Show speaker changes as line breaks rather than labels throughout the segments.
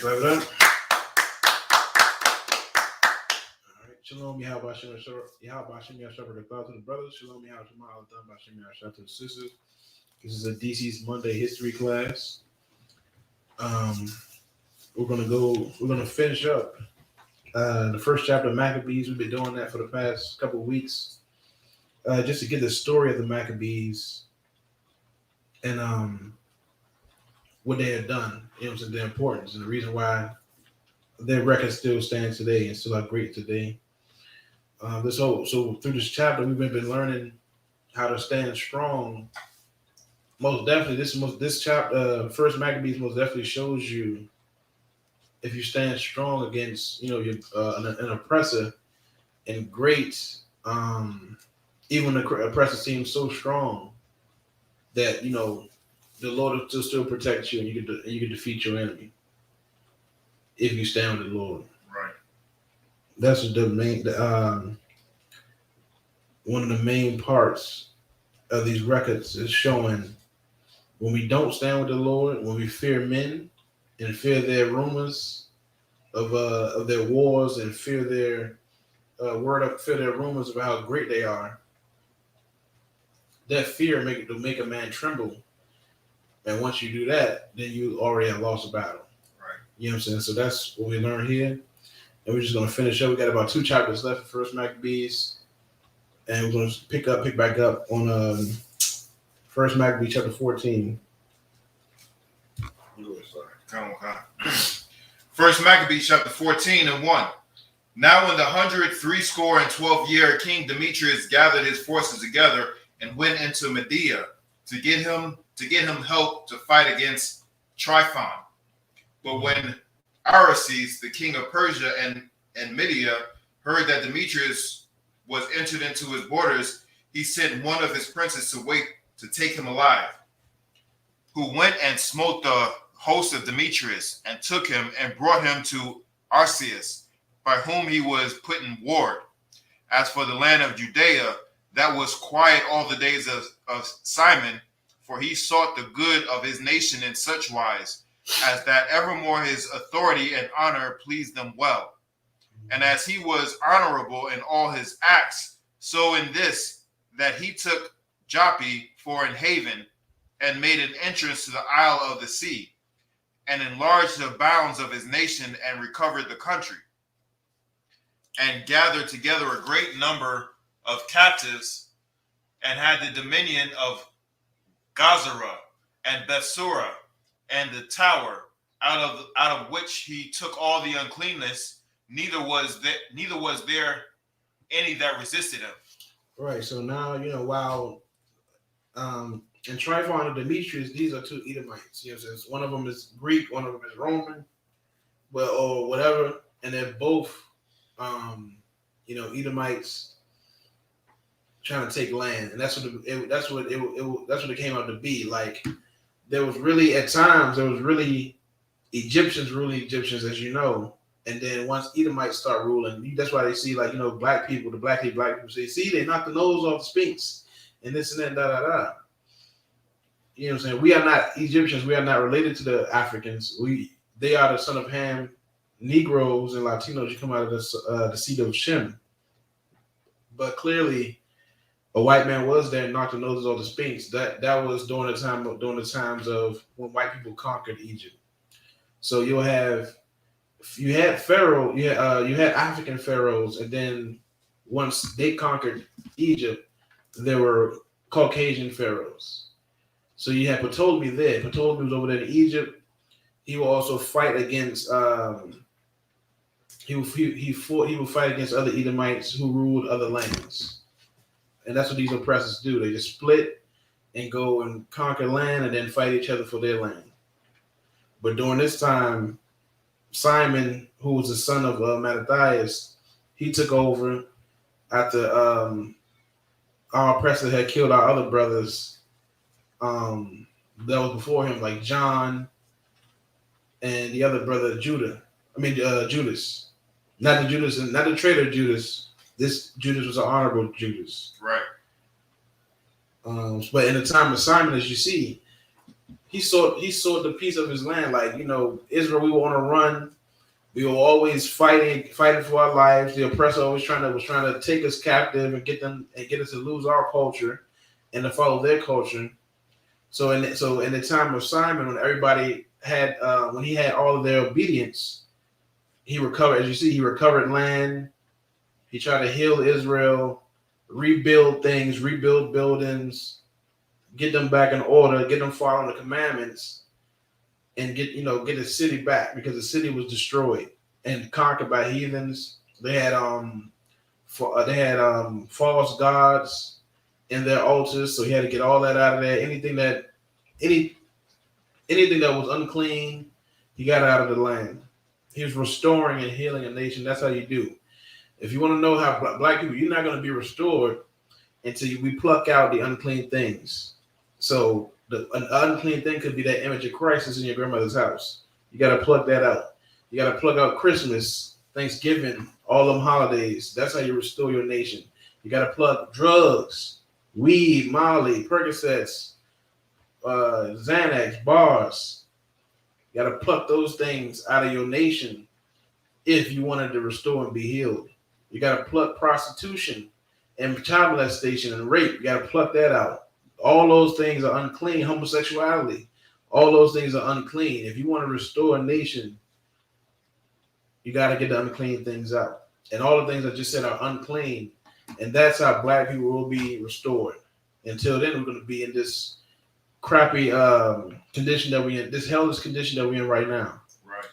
clap it up. All right. Shalom, Yahweh Hashem Yahshua to the brothers. Shalom, Yahweh Hashem to the sisters. This is a DC's Monday history class. We're gonna finish up the first chapter of Maccabees. We've been doing that for the past couple of weeks, just to get the story of the Maccabees and what they have done. You know what I'm saying? Their importance and the reason why their record still stands today and still are great today. So through this chapter, we've been learning how to stand strong. Most definitely, this chapter, First Maccabees, most definitely shows you if you stand strong against, an oppressor and great. Even the oppressor seems so strong that the Lord will still protect you, and you can defeat your enemy if you stand with the Lord.
Right.
That's the main. One of the main parts of these records is showing when we don't stand with the Lord, when we fear men and fear their rumors of their wars and fear their fear their rumors of how great they are. That fear will make a man tremble, and once you do that, then you already have lost a battle.
Right.
You know what I'm saying? So that's what we learned here, and we're just gonna finish up. We got about 2 chapters left for First Maccabees, and we're gonna pick back up on First Maccabees chapter 14.
Come on. First Maccabees chapter 14 and 1. Now in the 163 year, King Demetrius gathered his forces together and went into Media to get him help to fight against Tryphon. But when Arsaces, the king of Persia and Media, heard that Demetrius was entered into his borders, he sent one of his princes to take him alive, who went and smote the host of Demetrius and took him and brought him to Arsaces, by whom he was put in ward. As for the land of Judea, that was quiet all the days of Simon, for he sought the good of his nation in such wise, as that evermore his authority and honor pleased them well. And as he was honorable in all his acts, so in this, that he took Joppa for an haven, and made an entrance to the isle of the sea, and enlarged the bounds of his nation, and recovered the country, and gathered together a great number of captives, and had the dominion of Gazara and Bethsura and the tower, out of which he took all the uncleanness. Neither was there any that resisted him.
Right. So now while and Tryphon and Demetrius, these are 2 Edomites. One of them is Greek, one of them is Roman, or whatever, and they're both Edomites trying to take land, and that's what it came out to be. Like there was really Egyptians ruling Egyptians, as you know, and then once Edomites start ruling, that's why they see black people say, see, they knocked the nose off the Sphinx and this and that, da da da. You know what I'm saying? We are not Egyptians. We are not related to the Africans. They are the son of Ham. Negroes and Latinos, you come out of the seed of Shem. But clearly, a white man was there and knocked the noses off the Sphinx. That was during the times of when white people conquered Egypt. So you had Pharaoh, you had African pharaohs, and then once they conquered Egypt, there were Caucasian pharaohs. So you had Ptolemy there. Ptolemy was over there in Egypt. He will also fight against. He would fight against other Edomites who ruled other lands, and that's what these oppressors do. They just split and go and conquer land, and then fight each other for their land. But during this time, Simon, who was the son of Mattathias, he took over after our oppressor had killed our other brothers. That was before him, like John and the other brother Judas. Not the traitor Judas. This Judas was an honorable Judas.
Right.
But in the time of Simon, as you see, he sought the peace of his land. Like, Israel, we were on a run. We were always fighting for our lives. The oppressor always was trying to take us captive and get us to lose our culture and to follow their culture. So in the time of Simon, when everybody had when he had all of their obedience, he recovered. As you see, he recovered land. He tried to heal Israel, rebuild things, rebuild buildings, get them back in order, get them following the commandments, and get the city back, because the city was destroyed and conquered by heathens. They had false gods in their altars, so he had to get all that out of there. Anything that was unclean, he got out of the land. He was restoring and healing a nation. That's how you do. If you want to know how black people, you're not going to be restored until we pluck out the unclean things. So an unclean thing could be that image of Christ that's in your grandmother's house. You got to pluck that out. You got to plug out Christmas, Thanksgiving, all them holidays. That's how you restore your nation. You got to plug drugs, weed, Molly, Percocets, Xanax, bars. You got to pluck those things out of your nation if you wanted to restore and be healed. You got to pluck prostitution and child molestation and rape. You got to pluck that out. All those things are unclean. Homosexuality, all those things are unclean. If you want to restore a nation, you got to get the unclean things out. And all the things I just said are unclean. And that's how black people will be restored. Until then, we're going to be in this crappy condition that we're in, this hellish condition that we're in right now.
Right.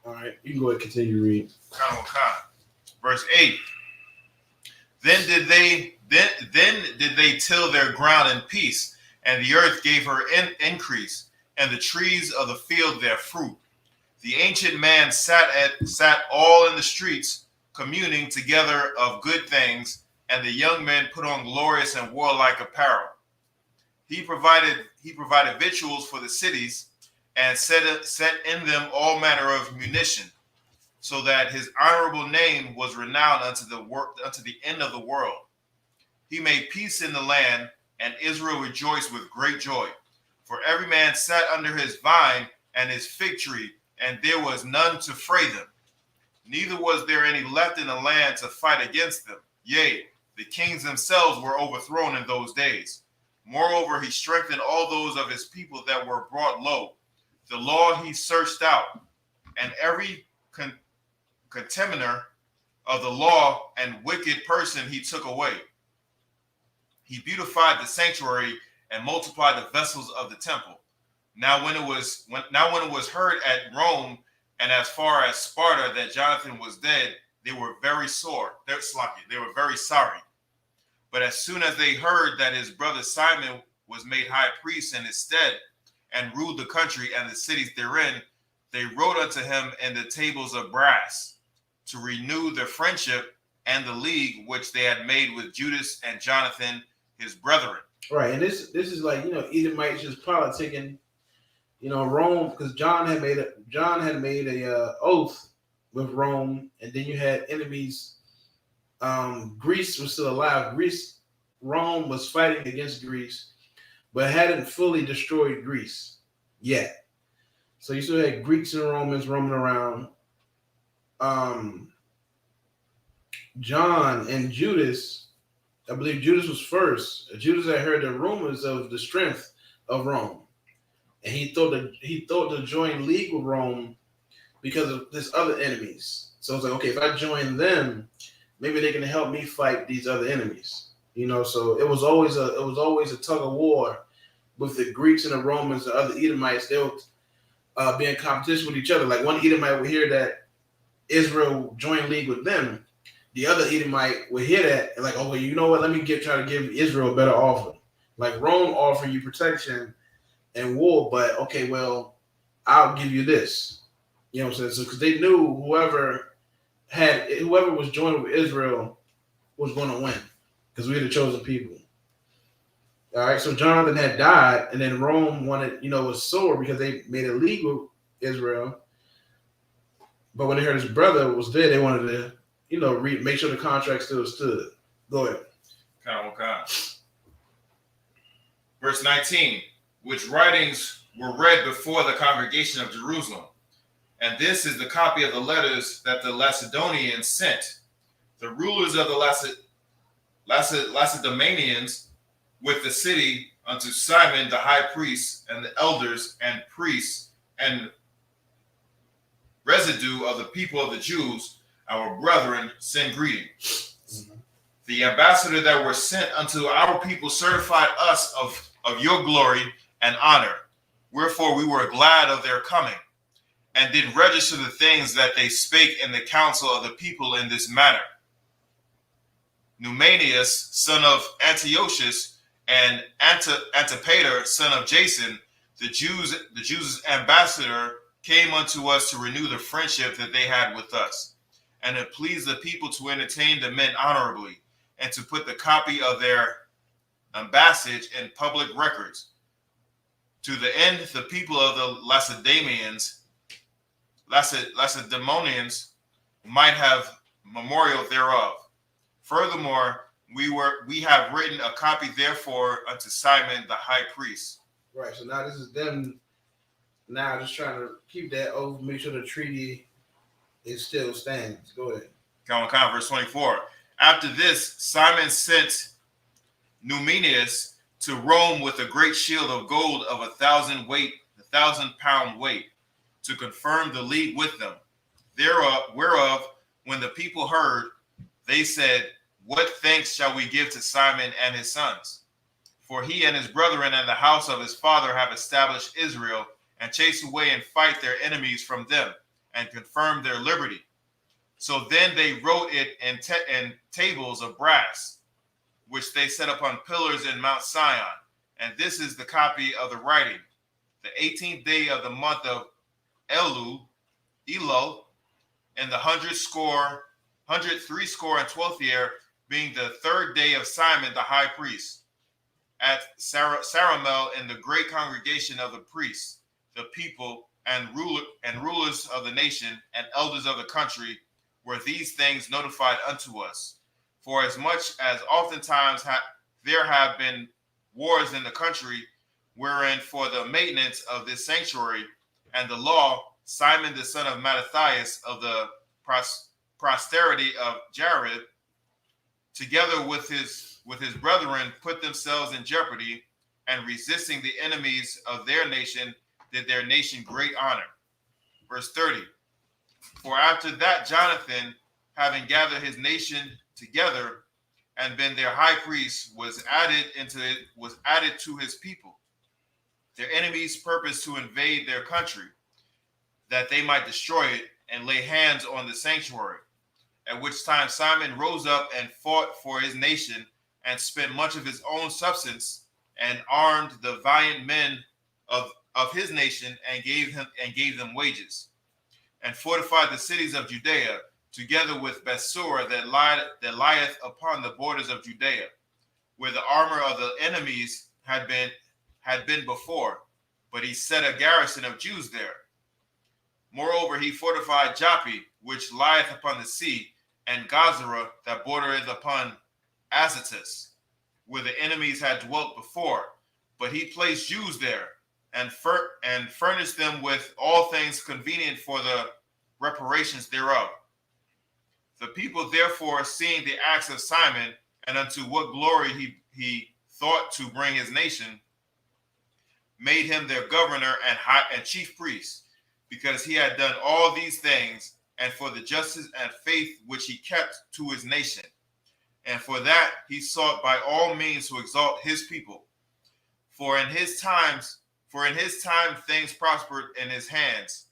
All right. You can go ahead and continue to read.
Verse 8. Then did they till their ground in peace, and the earth gave her increase, and the trees of the field their fruit. The ancient man sat all in the streets, communing together of good things, and the young men put on glorious and warlike apparel. He provided victuals for the cities, and set in them all manner of munition, so that his honorable name was renowned unto the end of the world. He made peace in the land, and Israel rejoiced with great joy. For every man sat under his vine and his fig tree, and there was none to fray them. Neither was there any left in the land to fight against them. Yea, the kings themselves were overthrown in those days. Moreover, he strengthened all those of his people that were brought low. The law he searched out, and every contemner of the law and wicked person he took away. He beautified the sanctuary and multiplied the vessels of the temple. Now when it was heard at Rome and as far as Sparta that Jonathan was dead, they were very sore. They were very sorry. But as soon as they heard that his brother Simon was made high priest in his stead and ruled the country and the cities therein, they wrote unto him in the tables of brass to renew their friendship and the league which they had made with Judas and Jonathan, his brethren.
Right, and this is like, Edomites just politicking, Rome, because John had made a oath with Rome, and then you had enemies. Greece was still alive. Rome was fighting against Greece, but hadn't fully destroyed Greece yet. So you still had Greeks and Romans roaming around. John and Judas, I believe Judas was first. Judas had heard the rumors of the strength of Rome, and he thought to join league with Rome because of this other enemies. So it's like, okay, if I join them, maybe they can help me fight these other enemies. So it was always a tug of war with the Greeks and the Romans, the other Edomites. They would be in competition with each other. Like one Edomite would hear that Israel joined league with them. The other Edomite would hear that and like, oh, well, you know what? Let me try to give Israel a better offer. Like Rome offering you protection and war, but okay, well, I'll give you this. You know what I'm saying? So because they knew whoever was joined with Israel was going to win because we were the chosen people. All right, so Jonathan had died, and then Rome was sore because they made a league with Israel. But when they heard his brother was dead, they wanted to, make sure the contract still stood. Go ahead.
Verse 19, which writings were read before the congregation of Jerusalem. And this is the copy of the letters that the Lacedaemonians sent. The rulers of the Lacedaemonians with the city unto Simon the high priest, and the elders and priests and residue of the people of the Jews, our brethren, send greeting. Mm-hmm. The ambassador that were sent unto our people certified us of your glory and honor. Wherefore we were glad of their coming, and did register the things that they spake in the council of the people in this manner. Numanius, son of Antiochus, and Antipater, son of Jason, the Jews' ambassador, came unto us to renew the friendship that they had with us, and it pleased the people to entertain the men honorably, and to put the copy of their ambassage in public records, to the end the people of the Lacedaemonians might have memorial thereof. Furthermore, we have written a copy therefore unto Simon the high priest.
Right. So now this is them now just trying to keep that over, make sure the treaty is still stands. Go ahead.
Come on, verse 24. After this, Simon sent Numanius to Rome with a great shield of gold of 1,000 pound weight, to confirm the league with them. Whereof, when the people heard, they said, what thanks shall we give to Simon and his sons? For he and his brethren and the house of his father have established Israel, and chase away and fight their enemies from them, and confirm their liberty. So then they wrote it in tables of brass, which they set upon pillars in Mount Sion. And this is the copy of the writing. The 18th day of the month of Elul, in the 103 year, being the 3rd day of Simon the high priest, at Saramel, in the great congregation of the priests, the people, and rulers of the nation, and elders of the country, were these things notified unto us. For as much as oftentimes there have been wars in the country, wherein for the maintenance of this sanctuary and the law, Simon the son of Mattathias of the posterity of Jared, together with his brethren, put themselves in jeopardy, and resisting the enemies of their nation, did their nation great honor. Verse 30. For after that, Jonathan, having gathered his nation together and been their high priest, was added to his people. Their enemies purposed to invade their country, that they might destroy it and lay hands on the sanctuary. At which time Simon rose up and fought for his nation, and spent much of his own substance, and armed the valiant men of his nation, and gave them wages, and fortified the cities of Judea, together with Bethsura that lieth upon the borders of Judea, where the armor of the enemies had been before, but he set a garrison of Jews there. Moreover, he fortified Joppa, which lieth upon the sea, and Gazara, that bordereth upon Azotus, where the enemies had dwelt before. But he placed Jews there, and furnished them with all things convenient for the reparations thereof. The people therefore, seeing the acts of Simon, and unto what glory he thought to bring his nation, made him their governor and chief priest, because he had done all these things, and for the justice and faith which he kept to his nation. And for that he sought by all means to exalt his people. For in his time things prospered in his hands,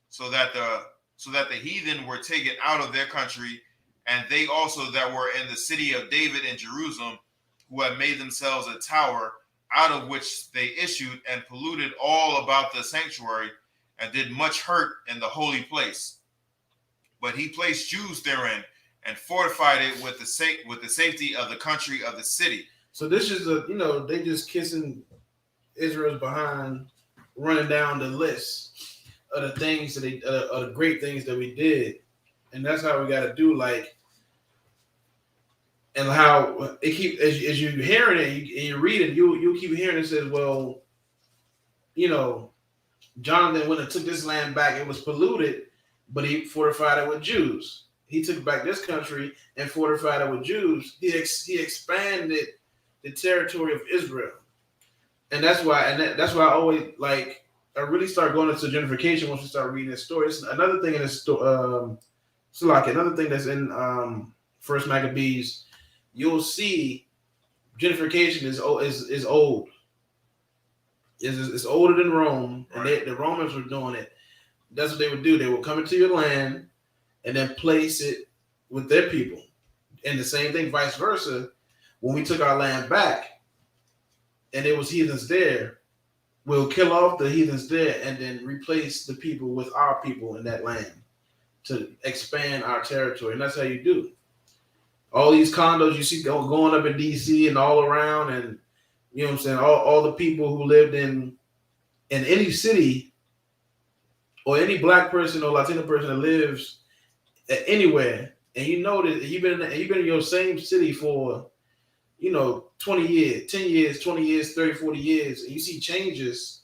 so that the heathen were taken out of their country, and they also that were in the city of David in Jerusalem, who had made themselves a tower, out of which they issued and polluted all about the sanctuary, and did much hurt in the holy place. But he placed Jews therein, and fortified it with the safety of the country of the city.
So this is they just kissing Israel's behind, running down the list of the things that of the great things that we did, and that's how we got to do. And how it keep as you hearing it and you read it, you keep hearing it says, well, you know, Jonathan went and took this land back. It was polluted, but he fortified it with Jews. He took back this country and fortified it with Jews. He expanded the territory of Israel, and that's why. That's why I always like. I really start going into gentrification once we start reading this story. It's another thing in this story. So like another thing that's in First Maccabees, you'll see gentrification is old. It's older than Rome, and the Romans were doing it. That's what they would do. They would come into your land and then place it with their people. And the same thing, vice versa. When we took our land back, and there was heathens there, we'll kill off the heathens there and then replace the people with our people in that land to expand our territory. And that's how you do. All these condos you see going up in DC and all around, and you know what I'm saying, all the people who lived in any city, or any black person or Latino person that lives anywhere, and you know that you've been in your same city for 20 years, 10 years, 20 years, 30, 40 years, and you see changes,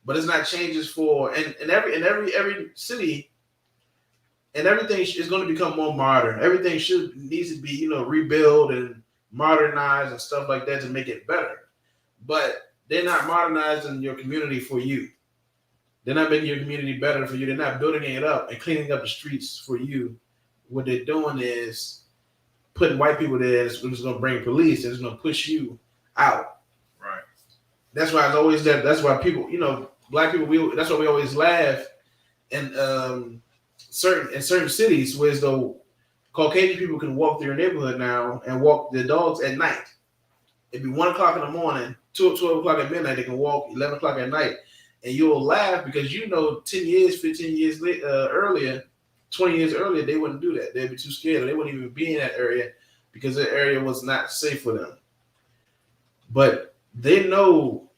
but it's not changes for and every city, and everything is going to become more modern. Everything needs to be rebuilt and modernized and stuff like that to make it better. But they're not modernizing your community for you. They're not making your community better for you. They're not building it up and cleaning up the streets for you. What they're doing is putting white people there. It's going to bring police. It's going to push you out.
Right.
That's why it's always that. That's why people, black people. That's why we always laugh. And certain cities, where as though Caucasian people can walk through your neighborhood now and walk their dogs at night. It'd be 1 o'clock in the morning, 12 o'clock at midnight. They can walk 11 o'clock at night. And you'll laugh because 10 years, 15 years earlier, 20 years earlier, they wouldn't do that. They'd be too scared. Or they wouldn't even be in that area because that area was not safe for them. But they know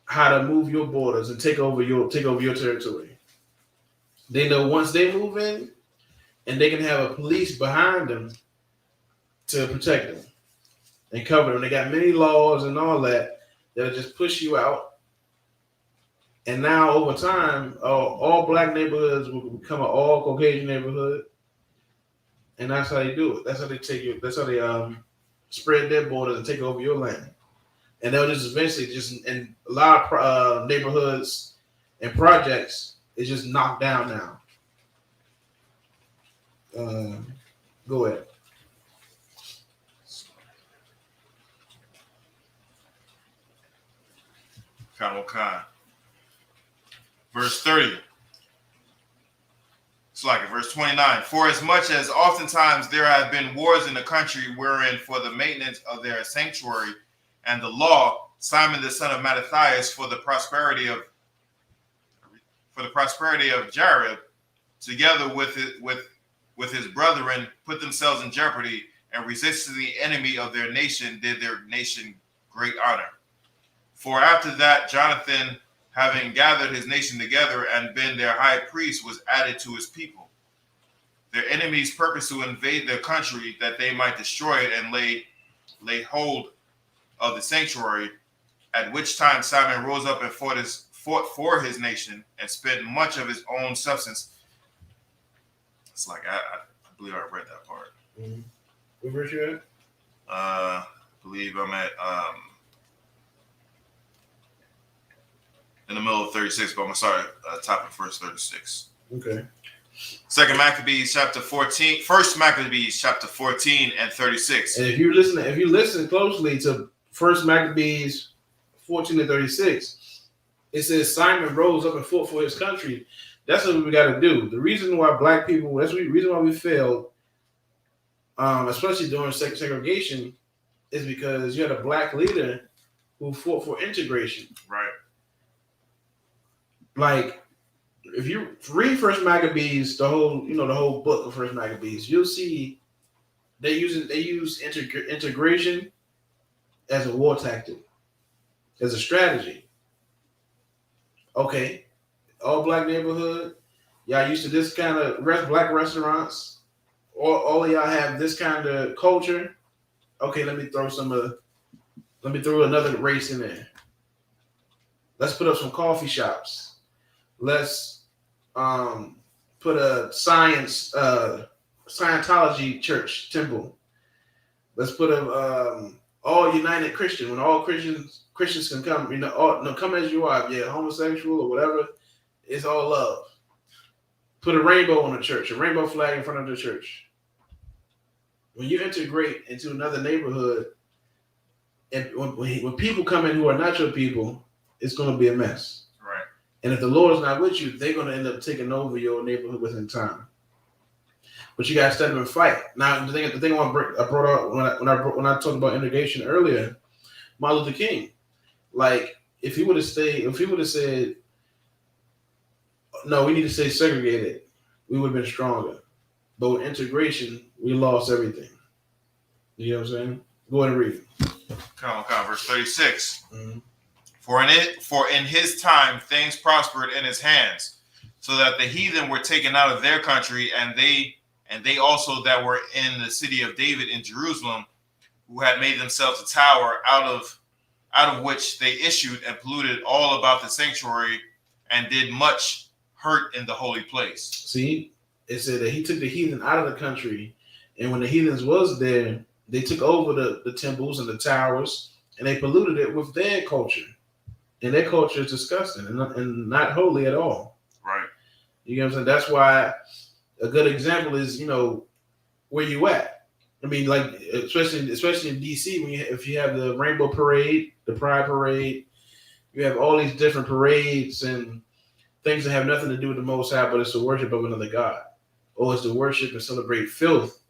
how to move your borders and take over your territory. They know once they move in, and they can have a police behind them to protect them and cover them. They got many laws and all that'll just push you out. And now, over time, all black neighborhoods will become an all Caucasian neighborhood, and that's how they do it. That's how they take you. That's how they spread their borders and take over your land. And they'll just eventually in a lot of neighborhoods and projects, it's just knocked down now. Go ahead.
Khan. Verse 30. It's like verse 29. For as much as oftentimes there have been wars in the country, wherein for the maintenance of their sanctuary and the law, Simon the son of Mattathias for the prosperity of Jareb, together with his brethren, put themselves in jeopardy and resisted the enemy of their nation, did their nation great honor. For after that, Jonathan, having gathered his nation together and been their high priest, was added to his people. Their enemies purposed to invade their country, that they might destroy it and lay hold of the sanctuary. At which time Simon rose up and fought for his nation and spent much of his own substance. It's like I believe I read that part.
Mm-hmm. What verse you at?
I believe I'm at in the middle of 36, but I'm gonna start top of verse 36.
Okay.
Second Maccabees chapter 14. First Maccabees chapter 14 and 36.
And if you listen closely to First Maccabees 14 and 36, it says Simon rose up and fought for his country. That's what we got to do. The reason why black people, that's the reason why we failed, especially during segregation, is because you had a black leader who fought for integration.
Right.
Like, if you read First Maccabees, the whole book of First Maccabees, you'll see they use integration as a war tactic, as a strategy. Okay, all black neighborhood, y'all used to this kind of black restaurants. All of y'all have this kind of culture. Okay, let me throw another race in there. Let's put up some coffee shops. Let's put a Scientology church temple. Let's put a all united Christian. When all Christians can come, come as you are. If you're homosexual or whatever, it's all love. Put a rainbow on the church, a rainbow flag in front of the church. When you integrate into another neighborhood, and when people come in who are not your people, it's going to be a mess.
Right.
And if the Lord is not with you, they're going to end up taking over your neighborhood within time. But you got to stand up and fight. Now, the thing I brought up when I talked about integration earlier, Martin Luther King, like if he would have said, no, we need to stay segregated, we would have been stronger. But with integration, we lost everything. You know what I'm saying? Go ahead and read.
Come on, verse 36.
Mm-hmm.
For in his time things prospered in his hands, so that the heathen were taken out of their country, and they also that were in the city of David in Jerusalem, who had made themselves a tower out of which they issued and polluted all about the sanctuary, and did much hurt in the holy place.
See, it said that he took the heathen out of the country, and when the heathens was there, they took over the temples and the towers, and they polluted it with their culture. And their culture is disgusting and not holy at all.
Right.
You know what I'm saying? That's why a good example is, where you at. I mean, like, especially in DC, if you have the Rainbow Parade, the Pride Parade, you have all these different parades and things that have nothing to do with the Most High, but it's the worship of another God. Or it's the worship and celebrate filth.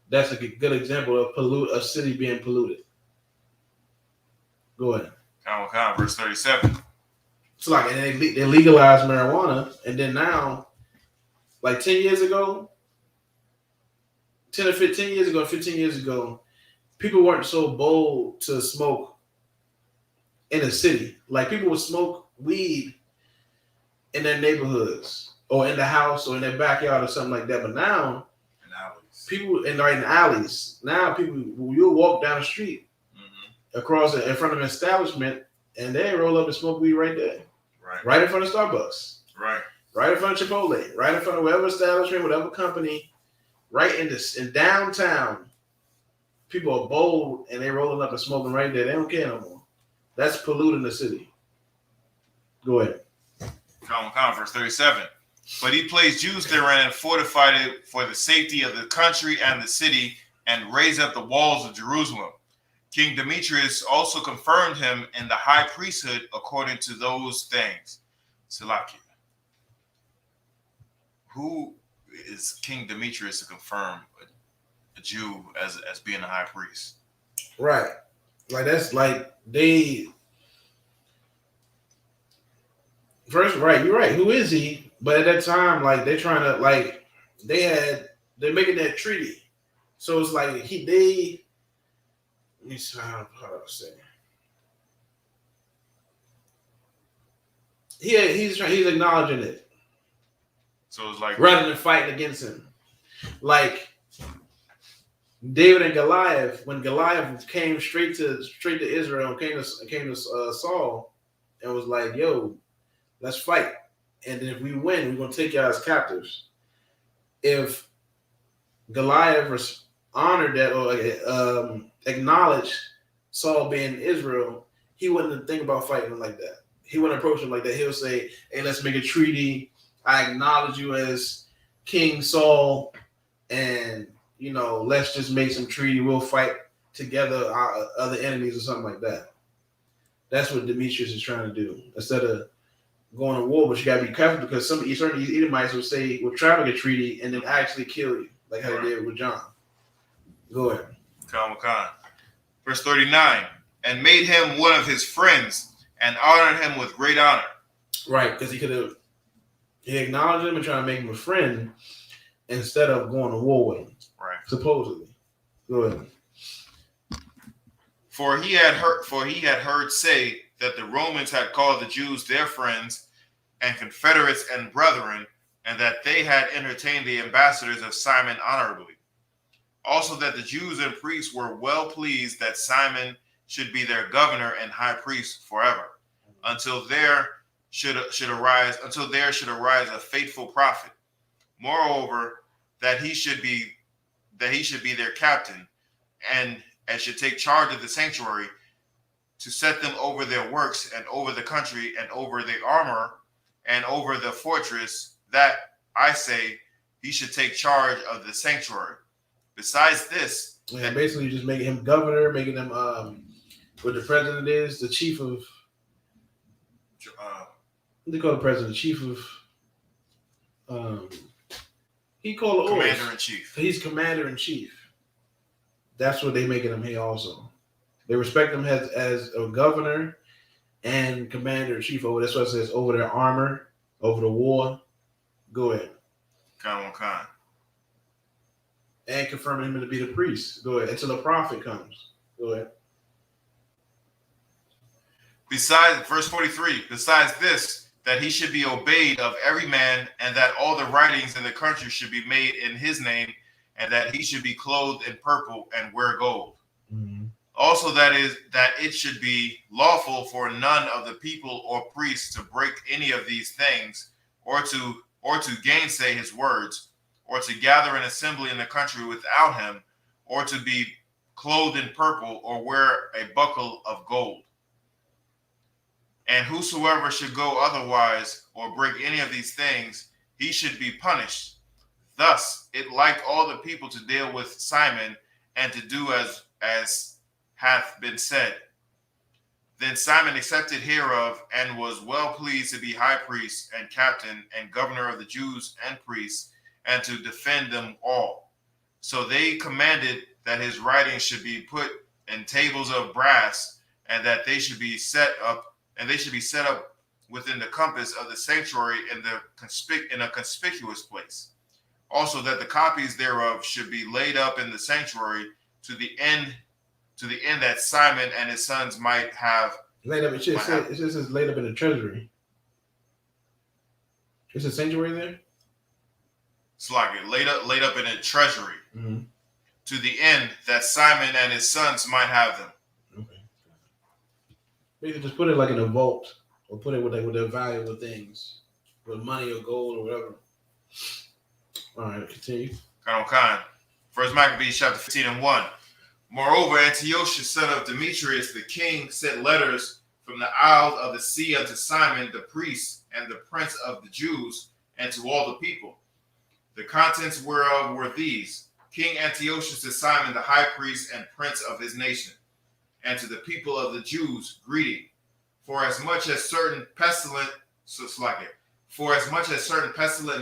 That's a good example of a city being polluted. Go ahead.
Verse 37.
It's like, and they legalized marijuana, and then now, like 10 years ago, 10 or 15 years ago, people weren't so bold to smoke in a city. Like, people would smoke weed in their neighborhoods or in the house or in their backyard or something like that. But now, people in the alleys. Now you'll walk down the street across in front of an establishment, and they roll up and smoke weed right there, right in front of Starbucks, right in front of Chipotle, right in front of whatever establishment, whatever company, right in downtown. People are bold and they rolling up and smoking right there. They don't care no more. That's polluting the city. Go ahead.
Verse 37. But he placed Jews therein and fortified it for the safety of the country and the city, and raised up the walls of Jerusalem. King Demetrius also confirmed him in the high priesthood according to those things. Salakia. Who is King Demetrius to confirm a Jew as being a high priest?
Right. Like, that's like they... First, right, you're right. Who is he? But at that time, like, they're trying to, like, they're making that treaty. So it's like let me see how to say. He's acknowledging it.
So it's like,
rather than fighting against him, like David and Goliath. When Goliath came straight to Israel, came to Saul, and was like, "Yo, let's fight. And then if we win, we're gonna take y'all as captives." If Goliath honored that or acknowledged Saul being Israel, he wouldn't think about fighting him like that. He wouldn't approach him like that. He'll say, "Hey, let's make a treaty. I acknowledge you as King Saul, and let's just make some treaty. We'll fight together our other enemies," or something like that. That's what Demetrius is trying to do. Instead of going to war, but you gotta be careful because some certain Edomites will say, "We'll try to get a treaty and then actually kill you," like how they did with John. Go ahead.
Verse 39. And made him one of his friends and honored him with great honor.
Right, because he acknowledged him and trying to make him a friend instead of going to war with him.
Right.
Supposedly. Go ahead.
For he had heard say that the Romans had called the Jews their friends and confederates and brethren, and that they had entertained the ambassadors of Simon honorably. Also that the Jews and priests were well pleased that Simon should be their governor and high priest forever, until there should arise a faithful prophet. Moreover, that he should be their captain, and should take charge of the sanctuary, to set them over their works, and over the country, and over the armor, and over the fortress, that I say he should take charge of the sanctuary. Besides this,
yeah, basically just making him governor, making him what the president is, the chief of what they call the president, chief of he called the
commander in chief.
He's commander in chief. That's what they making him here also. They respect him as a governor and commander in chief over. That's what it says, over their armor, over the war. Go ahead.
Come on.
And confirming him to be the priest. Go ahead. Until the prophet comes. Go ahead.
Besides, verse 43, besides this, that he should be obeyed of every man, and that all the writings in the country should be made in his name, and that he should be clothed in purple and wear gold.
Mm-hmm.
Also, that it should be lawful for none of the people or priests to break any of these things, or to gainsay his words, or to gather an assembly in the country without him, or to be clothed in purple, or wear a buckle of gold. And whosoever should go otherwise, or break any of these things, he should be punished. Thus it liked all the people to deal with Simon, and to do as hath been said. Then Simon accepted hereof, and was well pleased to be high priest, and captain, and governor of the Jews and priests, and to defend them all. So they commanded that his writings should be put in tables of brass, and that they should be set up, within the compass of the sanctuary in a conspicuous place. Also that the copies thereof should be laid up in the sanctuary to the end that Simon and his sons might have.
Laid up. It just says laid up in the treasury. Is the sanctuary there?
It's like it laid up in a treasury.
Mm-hmm.
To the end that Simon and his sons might have them.
Okay. Maybe just put it like in a vault, or put it with their valuable things, with money or gold or whatever. All right, continue.
Khan. First Macabees chapter 15 and 1. Moreover, Antiochus, son of Demetrius the king, sent letters from the isle of the sea unto Simon the priest and the prince of the Jews, and to all the people. The contents whereof were these: King Antiochus to Simon the high priest and prince of his nation, and to the people of the Jews, greeting. For as much as certain pestilent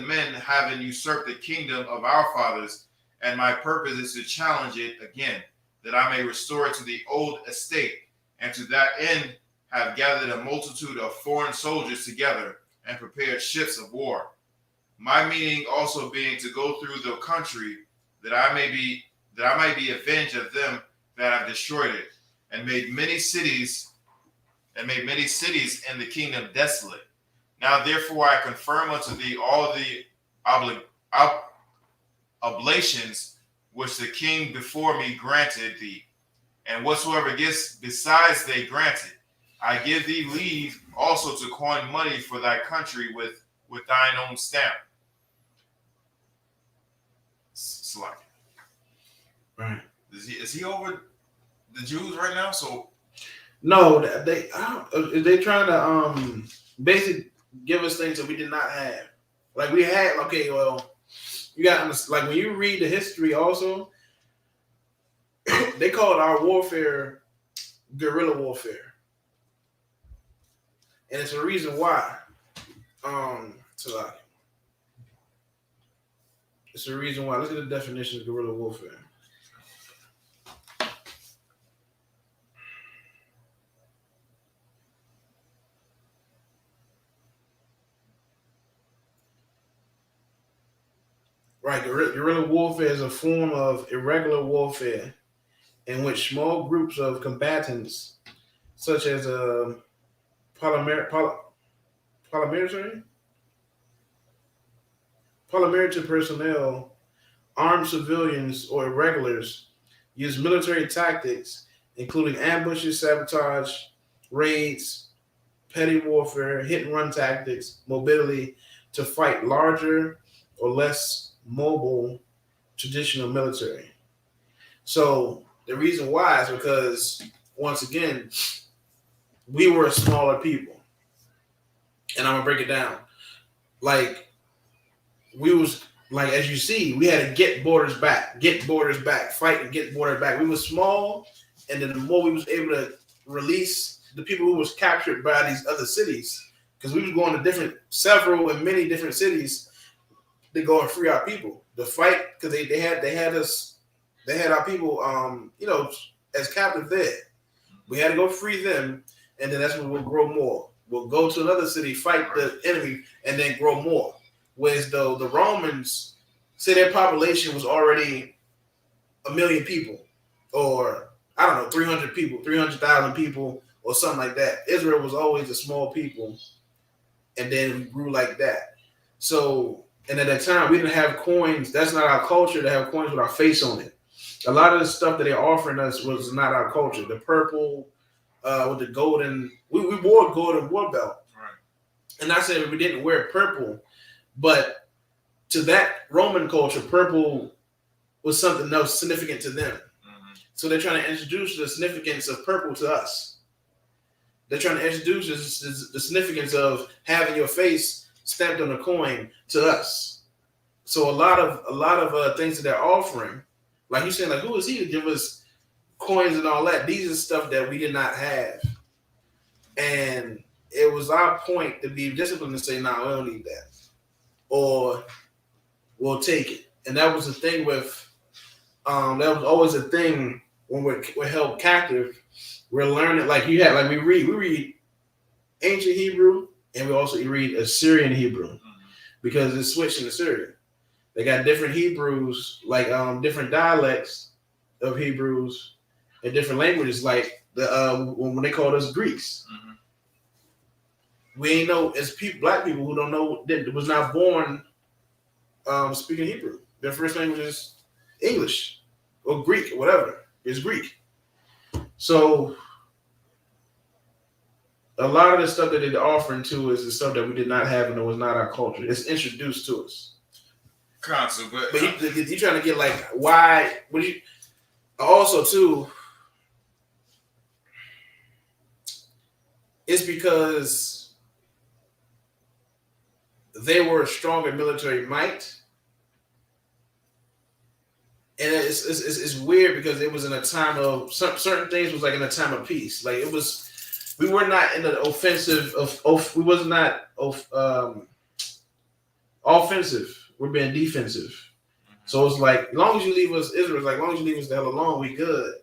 men having usurped the kingdom of our fathers, and my purpose is to challenge it again, that I may restore it to the old estate, and to that end have gathered a multitude of foreign soldiers together, and prepared ships of war. My meaning also being to go through the country, that I may be avenged of them that have destroyed it, and made many cities in the kingdom desolate. Now therefore I confirm unto thee all the oblations which the king before me granted thee, and whatsoever gifts besides they granted, I give thee leave also to coin money for thy country with thine own stamp. Slack.
Right.
Is he over the Jews right now? So
no, they trying to basically give us things that we did not have. Like we had. Okay, well, you got like when you read the history, also they called our warfare guerrilla warfare, and it's a reason why. It's a reason why. Look at the definition of guerrilla warfare. Right, guerrilla warfare is a form of irregular warfare in which small groups of combatants, such as paramilitary personnel, armed civilians, or irregulars, use military tactics, including ambushes, sabotage, raids, petty warfare, hit and run tactics, mobility to fight larger or less mobile traditional military. So the reason why is because, once again, we were a smaller people. And I'm gonna break it down. Like, we was like, as you see, we had to get borders back, fight and get borders back. We were small, and then the more we was able to release the people who was captured by these other cities, because we was going to several and many different cities to go and free our people. The fight, because they had our people, as captive there. We had to go free them, and then that's when we'll grow more. We'll go to another city, fight the enemy, and then grow more. Whereas though the Romans, say their population was already 1 million people, or I don't know, 300 people, 300,000 people, or something like that. Israel was always a small people, and then we grew like that. So, and at that time, we didn't have coins. That's not our culture to have coins with our face on it. A lot of the stuff that they're offering us was not our culture. The purple, with the golden, we wore a golden war belt.
Right.
And I said we didn't wear purple, but to that Roman culture, purple was something else significant to them. Mm-hmm. So they're trying to introduce the significance of purple to us. They're trying to introduce the significance of having your face stamped on a coin to us. So a lot of things that they're offering, like you saying, like, who is he to give us coins and all that? These are stuff that we did not have. And it was our point to be disciplined and say, nah, we don't need that. Or we'll take it. And that was the thing with, that was always a thing when we're held captive. We're learning, we read ancient Hebrew, and we also read Assyrian Hebrew, because it's switched in Assyria. They got different Hebrews, like different dialects of Hebrews and different languages, like when they called us Greeks. Mm-hmm. We ain't know, as black people who don't know, that was not born speaking Hebrew. Their first language is English or Greek or whatever. It's Greek. So a lot of the stuff that they're offering to us is stuff that we did not have and it was not our culture. It's introduced to us.
Concept, but
you're trying to get like, why? Also too, it's because they were a stronger military might. And it's weird because it was in a time of certain things was like in a time of peace. Like it was, we were not in the offensive we was not offensive. We're being defensive. So it's like, as long as you leave us, Israel's like, as long as you leave us the hell alone, we good.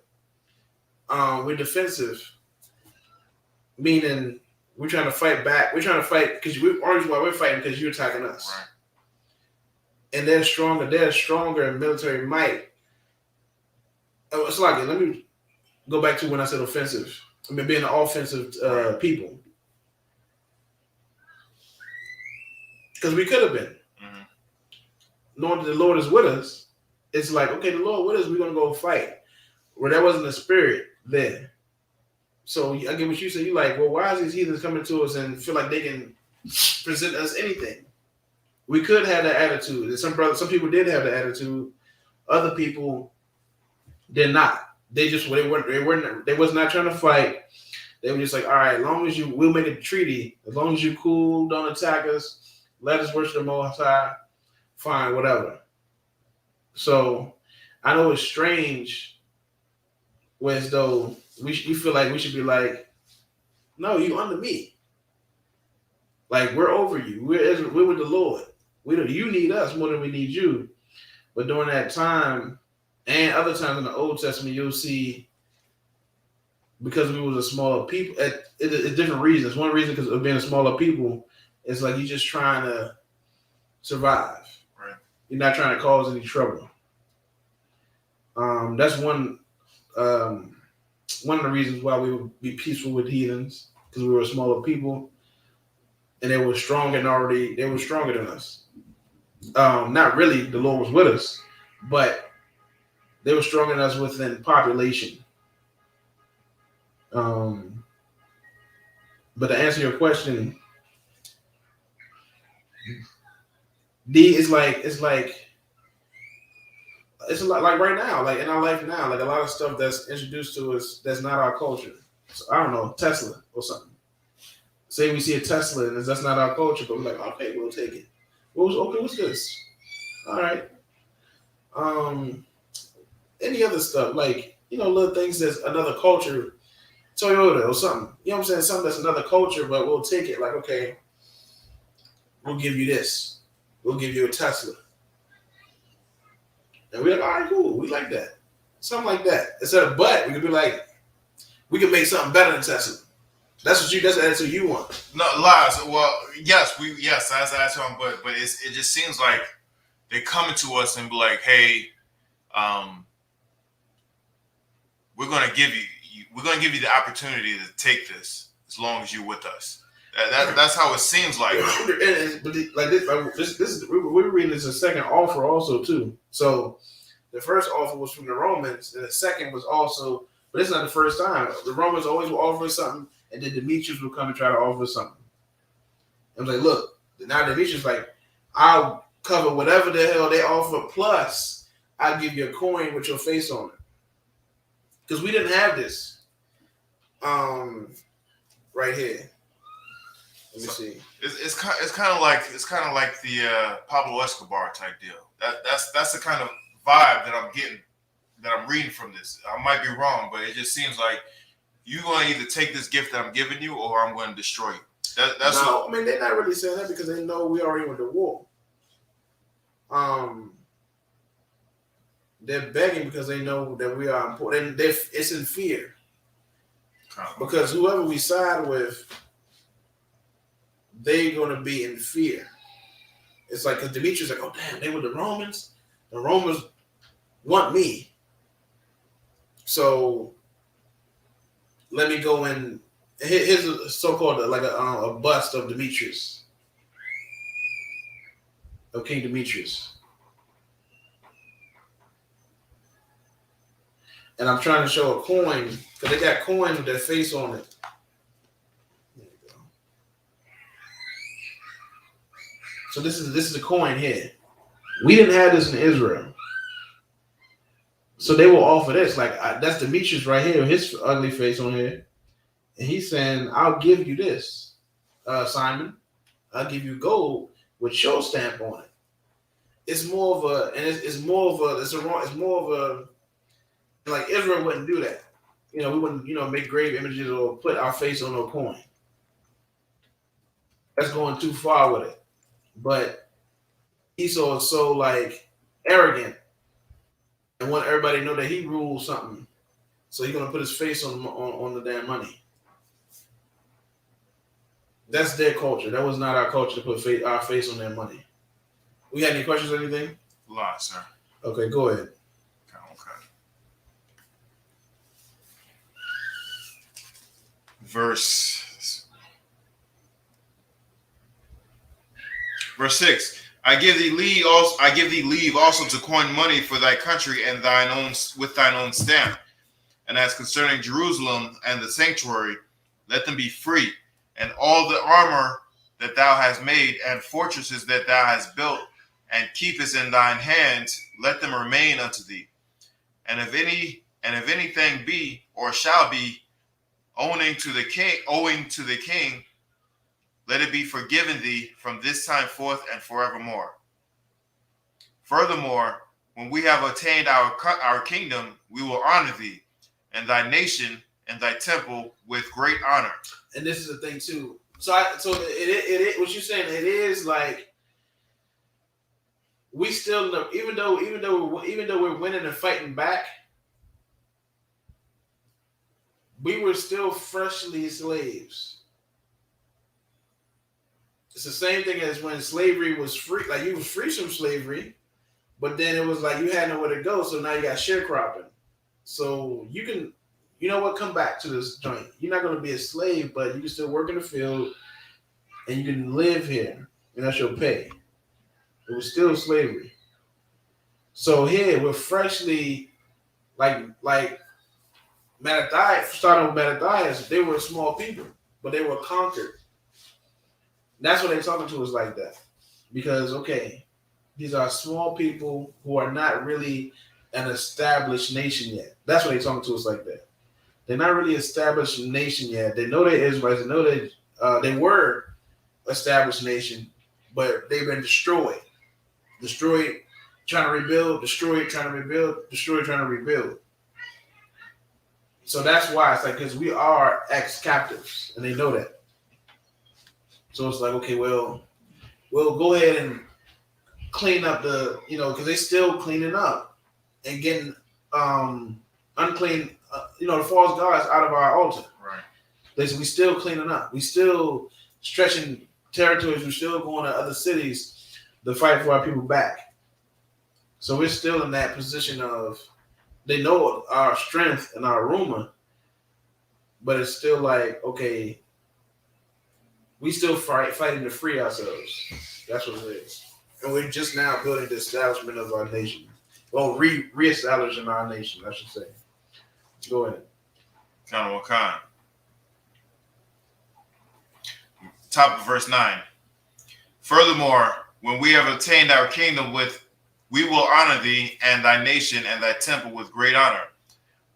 We're defensive, meaning we're trying to fight back. We're trying to fight because we're fighting because you're attacking us. Right. And they're stronger. They're stronger in military might. It's like, let me go back to when I said offensive. I mean, being an offensive people. Because we could have been. Mm-hmm. Knowing that the Lord is with us, it's like, okay, the Lord with us, we're going to go fight. Well, that wasn't the spirit there. So I get what you said. You're like, well, why is these heathens coming to us and feel like they can present us anything? We could have that attitude. Some people did have the attitude. Other people did not. They was not trying to fight. They were just like, all right, as long as we'll make a treaty. As long as you cool, don't attack us. Let us worship the Most High. Fine, whatever. So I know it's strange, whereas though you feel like we should be like, no, you under me. Like we're over you. We're with the Lord. You need us more than we need you. But during that time and other times in the Old Testament, you'll see, because we was a smaller people, it's different reasons. One reason because of being a smaller people, it's like you're just trying to survive. Right. You're not trying to cause any trouble. That's one of the reasons why we would be peaceful with heathens, because we were a smaller people, and they were stronger than us. Not really, the Lord was with us, but they were stronger than us within population. But to answer your question, D is like it's a lot like right now, like in our life now, like a lot of stuff that's introduced to us that's not our culture. So, I don't know, Tesla or something. Say we see a Tesla and that's not our culture, but we're like, okay, we'll take it. What's this? All right. Any other stuff like little things that's another culture, Toyota or something. You know what I'm saying? Something that's another culture, but we'll take it. Like, okay, we'll give you this. We'll give you a Tesla. And we're like, all right, cool. We like that. Something like that. Instead of but, we could be like, we could make something better than Tesla. That's what you want.
No lies. Well, yes, that's what but it just seems like they coming to us and be like, hey, we're gonna give you the opportunity to take this as long as you're with us. That's how it seems like.
But this is we're reading this a second offer also too. So the first offer was from the Romans, and the second was also, but it's not the first time. The Romans always will offer something, and then Demetrius will come and try to offer something. I'm like, look, now Demetrius like, I'll cover whatever the hell they offer, plus I'll give you a coin with your face on it. Because we didn't have this. Right here. Let me see.
It's kind of like the Pablo Escobar type deal. That's the kind of vibe that I'm getting, that I'm reading from this. I might be wrong, but it just seems like you're going to either take this gift that I'm giving you, or I'm going to destroy you.
I mean, they're not really saying that because they know we already went to war. They're begging because they know that we are important. It's in fear. Because whoever we side with, they're going to be in fear. It's like, because Demetrius like, oh, damn, they were the Romans. The Romans want me. So let me go in. Here's a so-called like a bust of Demetrius, of King Demetrius. And I'm trying to show a coin, because they got coins with their face on it. There you go. So this is a coin here. We didn't have this in Israel. So they will offer this. Like, that's Demetrius right here, his ugly face on here. And he's saying, I'll give you this, Simon. I'll give you gold with your stamp on it. It's more of a, like Israel wouldn't do that. We wouldn't, make grave images or put our face on a coin. That's going too far with it. But Esau is so like arrogant and want everybody to know that he rules something. So he's gonna put his face on the damn money. That's their culture. That was not our culture to put our face on their money. We had any questions or anything?
Lot, sir.
Okay, go ahead.
Okay. Verse 6. I give thee leave also to coin money for thy country and thine own with thine own stamp. And as concerning Jerusalem and the sanctuary, let them be free, and all the armor that thou hast made, and fortresses that thou hast built, and keepest in thine hands, let them remain unto thee. And if anything be or shall be owing to the king, let it be forgiven thee from this time forth and forevermore. Furthermore, when we have attained our kingdom, we will honor thee and thy nation and thy temple with great honor.
And this is the thing too. So what you're saying, it is like we still know, even though we're winning and fighting back, we were still freshly slaves. It's the same thing as when slavery was free. Like, you was free from slavery, but then it was like you had nowhere to go. So now you got sharecropping. So you can, come back to this joint. You're not going to be a slave, but you can still work in the field and you can live here, and that's your pay. It was still slavery. So here we're freshly, like Mattathias, starting with Mattathias, they were small people. but they were conquered. That's what they're talking to us like that. Because, okay, these are small people who are not really an established nation yet. That's what they're talking to us like that. They're not really established nation yet. They know they're Israelites. They know they were established nation, but they've been destroyed. Destroyed, trying to rebuild, destroyed, trying to rebuild, destroyed, trying to rebuild. So that's why it's like, because we are ex-captives, and they know that. So it's like, okay, well, we'll go ahead and clean up the, because they still cleaning up and getting unclean, the false gods out of our altar.
Right.
We still cleaning up. We still stretching territories. We're still going to other cities to fight for our people back. So we're still in that position of, they know our strength and our rumor, but it's still like, okay, we still fighting to free ourselves. That's what it is. And we're just now building the establishment of our nation. Well, reestablishing our nation, I should say. Go ahead.
Kind of Wakan. Top of verse 9. Furthermore, when we have obtained our kingdom we will honor thee and thy nation and thy temple with great honor,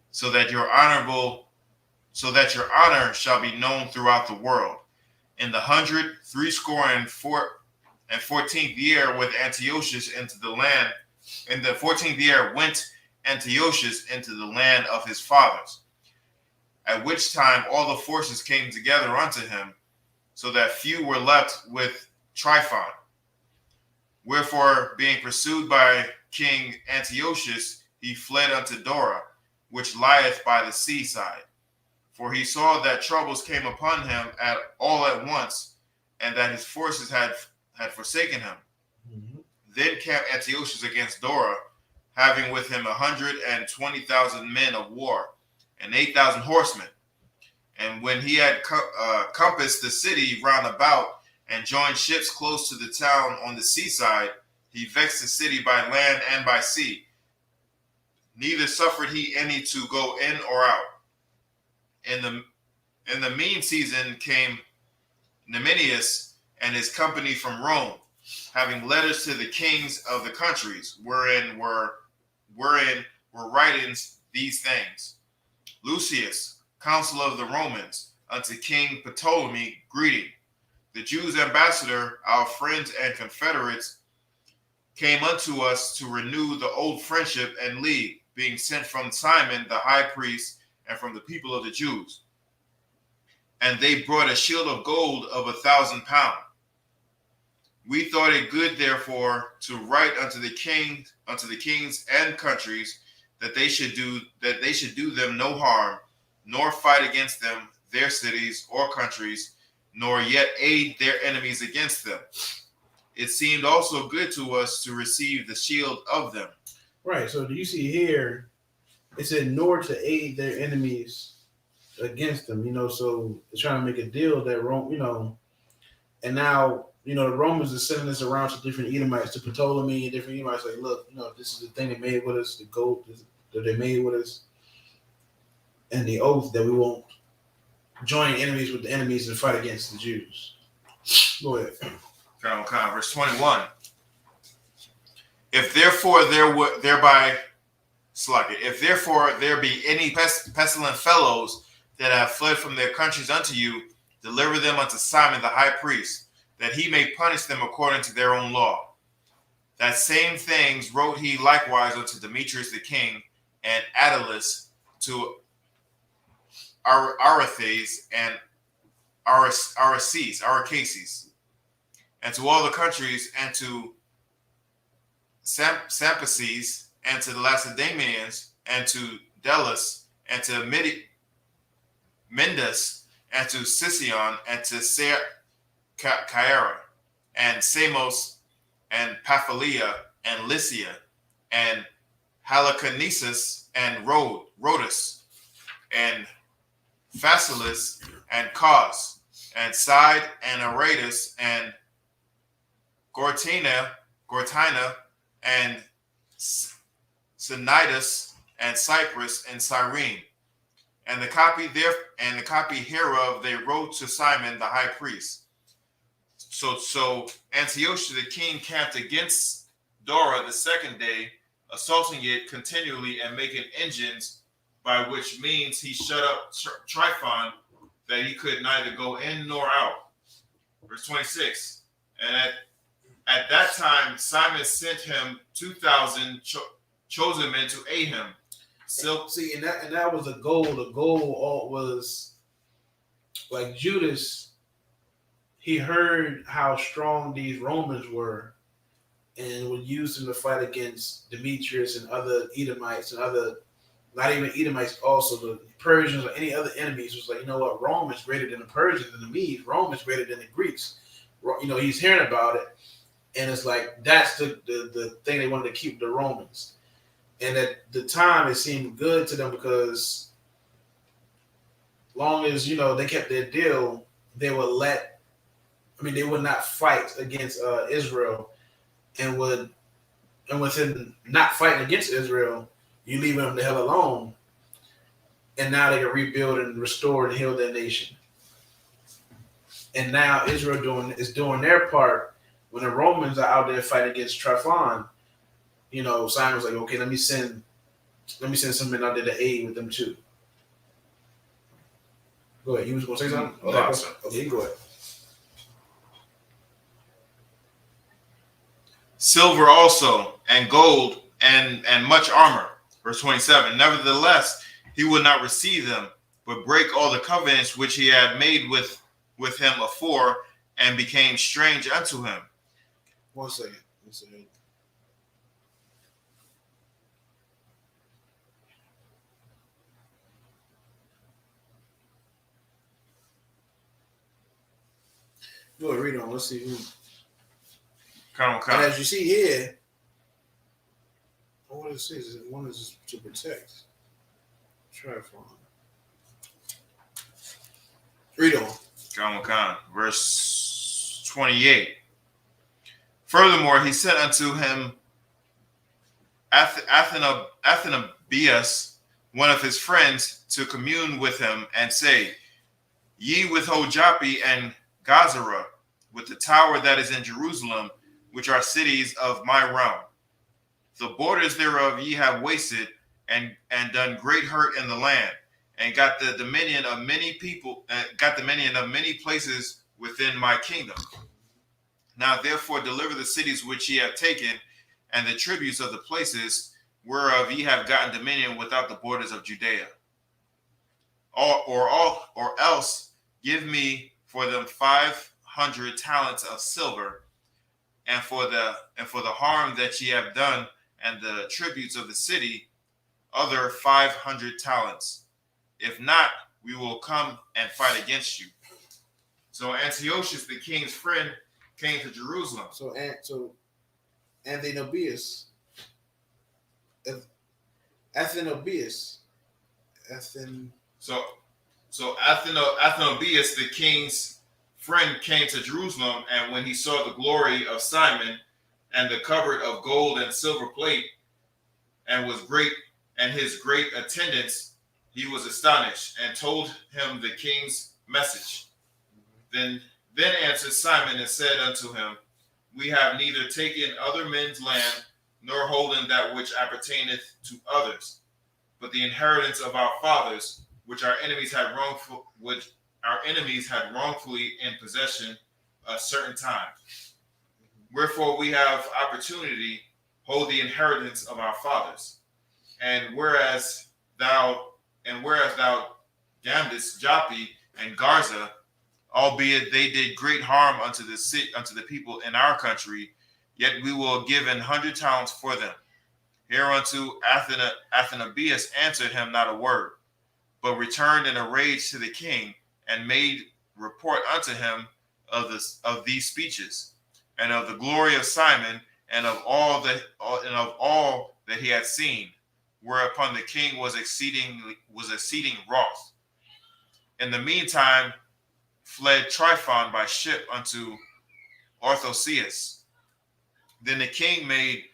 so that your honor shall be known throughout the world. In the 114th year with Antiochus into the land, in the 14th year went Antiochus into the land of his fathers, at which time all the forces came together unto him, so that few were left with Tryphon. Wherefore, being pursued by King Antiochus, he fled unto Dora, which lieth by the seaside. For he saw that troubles came upon him all at once, and that his forces had forsaken him. Mm-hmm. Then camped Antiochus against Dora, having with him 120,000 men of war, and 8,000 horsemen. And when he had compassed the city round about, and joined ships close to the town on the seaside, he vexed the city by land and by sea. Neither suffered he any to go in or out. In the mean season came Nemenius and his company from Rome, having letters to the kings of the countries, wherein were writings these things. Lucius, consul of the Romans, unto King Ptolemy, greeting. The Jews' ambassador, our friends and confederates, came unto us to renew the old friendship and league, being sent from Simon the high priest and from the people of the Jews. And they brought a shield of gold of 1,000 pounds. We thought it good, therefore, to write unto the kings and countries, that they should do them no harm, nor fight against them, their cities or countries, nor yet aid their enemies against them. It seemed also good to us to receive the shield of them.
Right. So do you see here, it said, nor to aid their enemies against them, so they're trying to make a deal that Rome, and now, the Romans are sending this around to different Edomites, to Ptolemy and different Edomites, like, look, this is the thing they made with us, the gold that they made with us, and the oath that we won't join enemies with the enemies and fight against the Jews. Go ahead.
Verse 21. If therefore there be any pestilent fellows that have fled from their countries unto you, deliver them unto Simon the high priest, that he may punish them according to their own law. That same things wrote he likewise unto Demetrius the king, and Attalus, to Arathes and Aracases, and to all the countries, and to Sampices, and to the Lacedaemonians, and to Delos, and to Mindus, and to Sicyon, and to Caira, and Samos, and Paphilia, and Lycia, and Halicarnassus, and Rhodus, and Phasaelis, and Cos, and Side, and Aradus, and Gortina, and Cnidus, and Cyprus, and Cyrene, And the copy hereof they wrote to Simon the high priest. So Antiochus the king camped against Dora the second day, assaulting it continually and making engines, by which means he shut up Tryphon, that he could neither go in nor out. Verse 26. And at that time Simon sent him 2,000 chosen men to aid him. So
see, and that was a goal. The goal was like Judas. He heard how strong these Romans were, and would use them to fight against Demetrius and other Edomites and other, not even Edomites, also the Persians or any other enemies. Was like, you know what, Rome is greater than the Persians and the Medes. Rome is greater than the Greeks. You know, he's hearing about it, and it's like that's the thing they wanted to keep the Romans. And at the time, it seemed good to them because long as, you know, they kept their deal, they would they would not fight against Israel, and within not fighting against Israel, you leaving them the hell alone. And now they can rebuild and restore and heal their nation. And now Israel is doing their part. When the Romans are out there fighting against Tryphon, you know, Simon's like, okay, let me send some men out there to aid with them too. Go ahead. You was gonna say something? Okay, go ahead.
Silver also, and gold, and much armor. Verse 27. Nevertheless, he would not receive them, but break all the covenants which he had made with him afore, and became strange unto him.
One second. Go ahead, read on. Let's see who.
Come.
And as you see here, what it says, one is to protect. Tryphon. Read on.
Come. Verse 28. Furthermore, he sent unto him Athanabeus, one of his friends, to commune with him, and say, Ye withhold Joppa and Gazara, with the tower that is in Jerusalem, which are cities of my realm. The borders thereof ye have wasted, and done great hurt in the land, and got the dominion of many people, many places within my kingdom. Now therefore deliver the cities which ye have taken, and the tributes of the places whereof ye have gotten dominion without the borders of Judea. Or else give me for them 500 talents of silver, and for the harm that ye have done, and the tributes of the city, other 500 talents. If not, we will come and fight against you. So Antiochus, the king's friend, came to Jerusalem.
So Athanabeus,
Athanabeus, the king's friend, came to Jerusalem, and when he saw the glory of Simon and the cupboard of gold and silver plate, and his great attendance, he was astonished, and told him the king's message. Then answered Simon and said unto him, We have neither taken other men's land, nor holden that which appertaineth to others, but the inheritance of our fathers, which our enemies had wrongfully in possession a certain time. Wherefore we have opportunity, hold the inheritance of our fathers. And whereas thou damnedest Joppa and Garza, albeit they did great harm unto the people in our country, yet we will give 100 talents for them. Hereunto Athanabeus answered him not a word, but returned in a rage to the king, and made report unto him of these speeches, and of the glory of Simon, and of all that he had seen. Whereupon the king was exceeding wroth. In the meantime, fled Tryphon by ship unto Orthoseus. Then the king made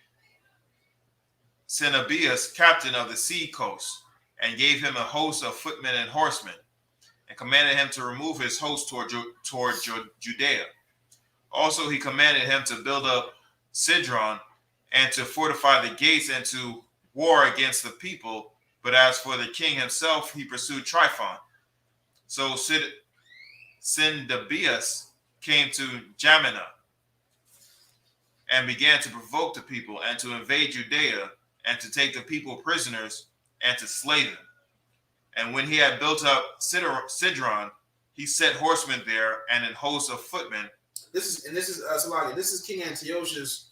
Cenebius captain of the sea coast, and gave him a host of footmen and horsemen, and commanded him to remove his host toward Judea. Also, he commanded him to build up Sidron and to fortify the gates and to war against the people. But as for the king himself, he pursued Tryphon. So Sindabius came to Jamina and began to provoke the people and to invade Judea and to take the people prisoners and to slay them. And when he had built up Sidron, he set horsemen there and an host of footmen.
This is Salaki. This is King Antiochus.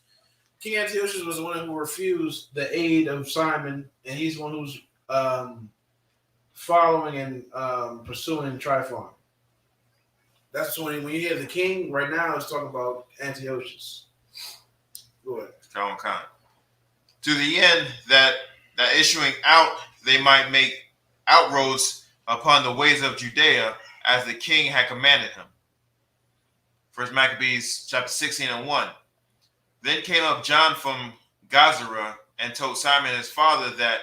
King Antiochus was the one who refused the aid of Simon, and he's the one who's following and pursuing Tryphon. That's when you hear the king right now is talking about Antiochus. Go ahead.
To the end that issuing out they might make outroads upon the ways of Judea, as the king had commanded him. First Maccabees chapter 16 and 1. Then came up John from Gazara and told Simon his father that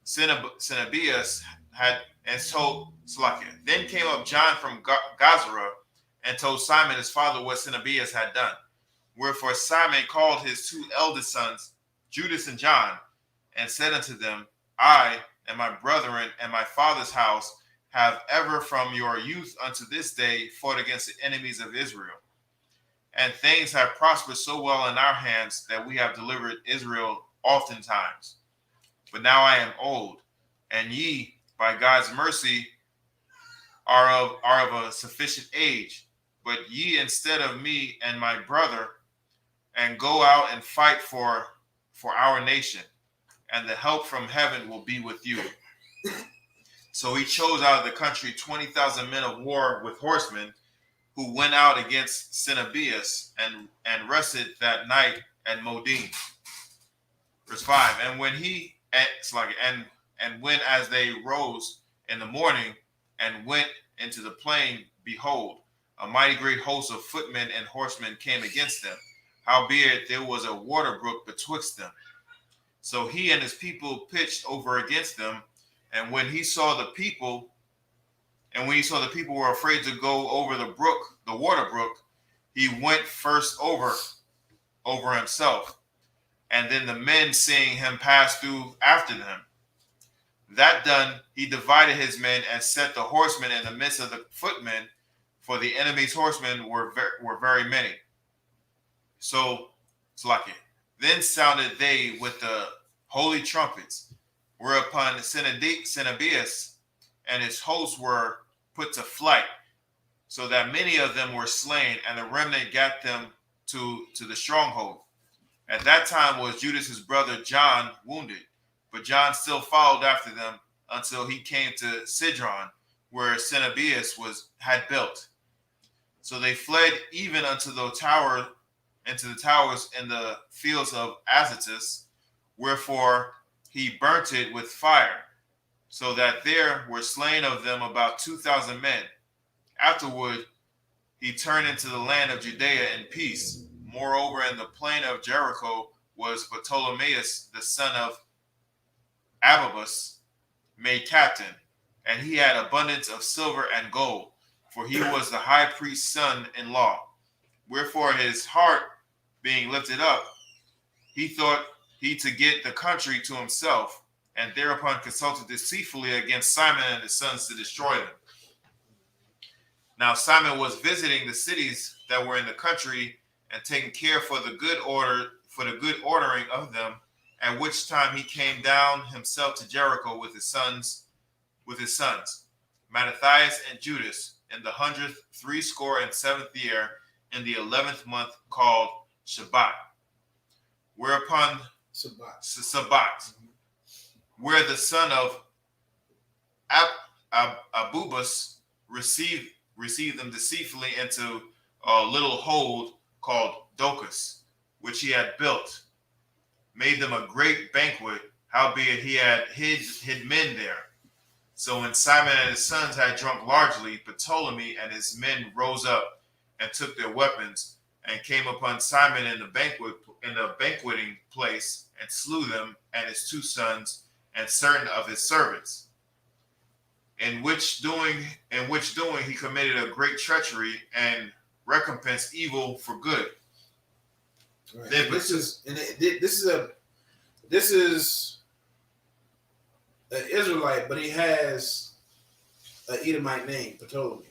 Sindabius had, and told Salakia. Then came up John from Gazara and told Simon his father what Sindabius had done. Wherefore Simon called his two eldest sons, Judas and John, and said unto them, I and my brethren and my father's house have ever from your youth unto this day fought against the enemies of Israel. And things have prospered so well in our hands that we have delivered Israel oftentimes. But now I am old, and ye, by God's mercy, are of a sufficient age. But ye instead of me and my brother, and go out and fight for our nation, and the help from heaven will be with you. So he chose out of the country 20,000 men of war with horsemen, who went out against Sindabius and rested that night at Modin. Verse 5. And when when as they rose in the morning and went into the plain, behold, a mighty great host of footmen and horsemen came against them. Howbeit there was a water brook betwixt them. So he and his people pitched over against them. And when he saw the people were afraid to go over the water brook, he went first over himself. And then the men, seeing him pass through after them. That done, he divided his men and set the horsemen in the midst of the footmen, for the enemy's horsemen were very many. So, Salaki. Then sounded they with the holy trumpets, whereupon Sindabius and his hosts were put to flight, so that many of them were slain, and the remnant got them to the stronghold. At that time was Judas' brother John wounded, but John still followed after them until he came to Sidron, where Sindabius had built. So they fled even unto the towers in the fields of Azotus, wherefore he burnt it with fire, so that there were slain of them about 2,000 men. Afterward, he turned into the land of Judea in peace. Moreover, in the plain of Jericho was Ptolemaeus, the son of Ababus, made captain, and he had abundance of silver and gold, for he was the high priest's son-in-law. Wherefore his heart being lifted up, he thought he to get the country to himself, and thereupon consulted deceitfully against Simon and his sons to destroy them. Now Simon was visiting the cities that were in the country and taking care for the good ordering of them, at which time he came down himself to Jericho with his sons, Mattathias and Judas, in the 167th year, in the 11th month, called Shabbat. Whereupon Sabbat, where the son of Abubus received them deceitfully into a little hold called Docus, which he had built, made them a great banquet, howbeit he had hid men there. So when Simon and his sons had drunk largely, Ptolemy and his men rose up and took their weapons and came upon Simon in the banqueting place and slew them and his two sons and certain of his servants. in which doing he committed a great treachery and recompensed evil for good.
Right.
Then,
This is an Israelite, but he has an Edomite name, Ptolemy.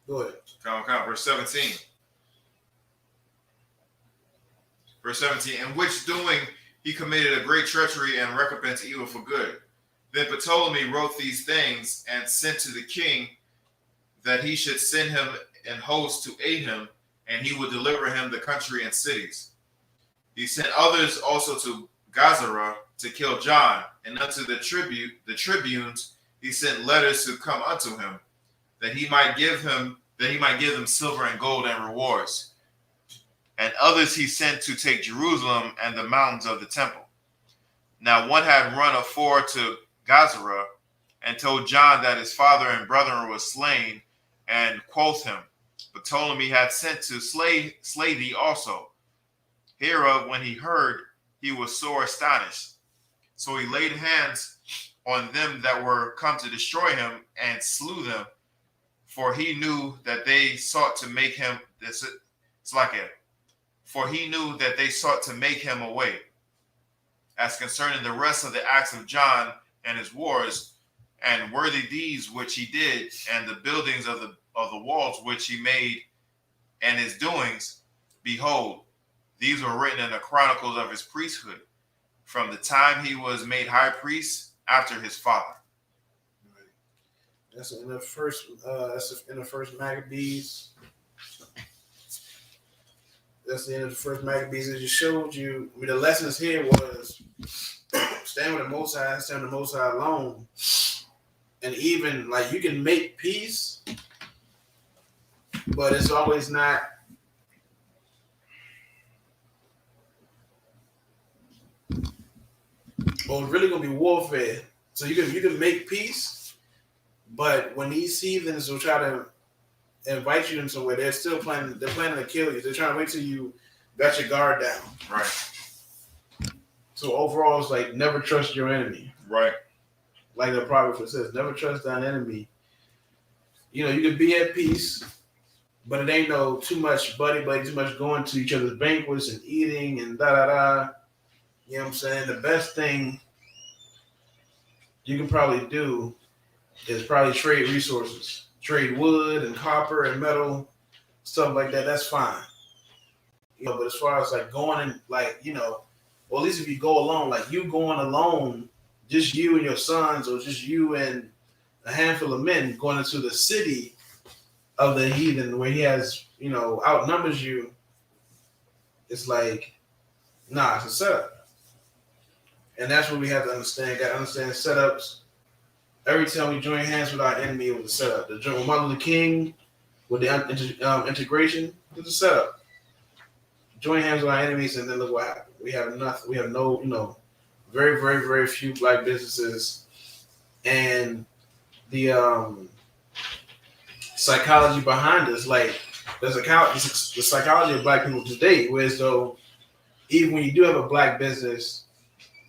Go ahead.
Count, verse 17. Verse 17, in which doing he committed a great treachery and recompensed evil for good. Then Ptolemy wrote these things and sent to the king that he should send him an host to aid him, and he would deliver him the country and cities. He sent others also to Gazara to kill John, and unto the tribunes he sent letters to come unto him, that he might give them silver and gold and rewards. And others he sent to take Jerusalem and the mountains of the temple. Now one had run afore to Gazara, and told John that his father and brethren was slain, and quoth him, but Ptolemy had sent to slay thee also. Hereof, when he heard, he was sore astonished. So he laid hands on them that were come to destroy him, and slew them, for he knew that they sought to make him away. As concerning the rest of the acts of John and his wars, and worthy deeds which he did, and the buildings of the walls which he made, and his doings, behold, these were written in the chronicles of his priesthood, from the time he was made high priest after his father.
That's in the first. That's in the first Macabees. That's the end of the first Maccabees. It just showed you. I mean, the lessons here was stand with the Most High, stand with the Most High alone, and even like you can make peace, but it's always not. Well, it's really gonna be warfare. So you can make peace, but when these heathens will try to invite you in somewhere, they're still planning. They're planning to kill you. They're trying to wait till you got your guard down.
Right.
So overall, it's like never trust your enemy.
Right.
Like the prophet says, never trust thine enemy. You know, you can be at peace, but it ain't no too much buddy, too much going to each other's banquets and eating and da. You know what I'm saying? The best thing you can probably do is probably trade resources. Trade wood and copper and metal, stuff like that. That's fine. You know, but as far as like going and like, you know, or at least if you go alone, like you going alone, just you and your sons, or just you and a handful of men going into the city of the heathen where he has, you know, outnumbers you, it's like, nah, it's a setup. And that's what we have to understand. Got to understand setups. Every time we join hands with our enemy, it was a setup. The Martin Luther King with the integration, it was a setup. Join hands with our enemies, and then look what happened. We have nothing. We have no, you know, very, very, very few black businesses, and the psychology behind this, like the psychology of black people today, whereas though even when you do have a black business,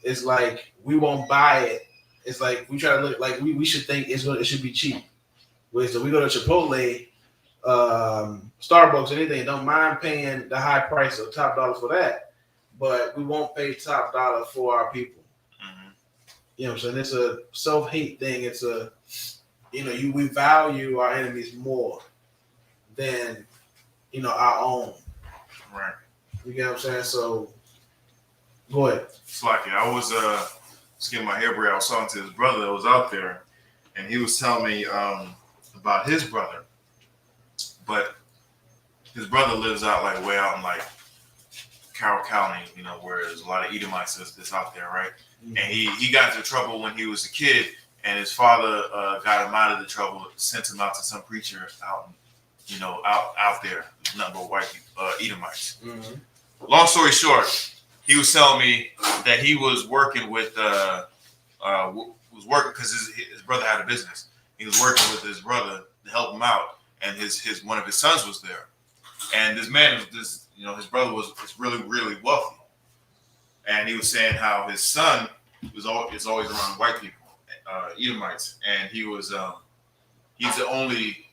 it's like we won't buy it. It's like we try to look like we should think it should be cheap. Whereas though we go to Chipotle, Starbucks, anything, don't mind paying the high price or top dollar for that, but we won't pay top dollar for our people.
Mm-hmm.
You know what I'm saying? It's a self-hate thing. It's a, you know, we value our enemies more than, you know, our own.
Right.
You get what I'm saying? So, go ahead.
It's like I was just getting my hair braid. I was talking to his brother that was out there, and he was telling me about his brother. But his brother lives out like way out in like Carroll County, you know, where there's a lot of Edomites that's out there, right? Mm-hmm. And he got into trouble when he was a kid, and his father got him out of the trouble, sent him out to some preacher out, you know, out there, nothing but white Edomites. Mm-hmm. Long story short, he was telling me that he was working with because his brother had a business. He was working with his brother to help him out, and his one of his sons was there. And this man, his brother was really, really wealthy. And he was saying how his son it's always around white people, Edomites, and he's the only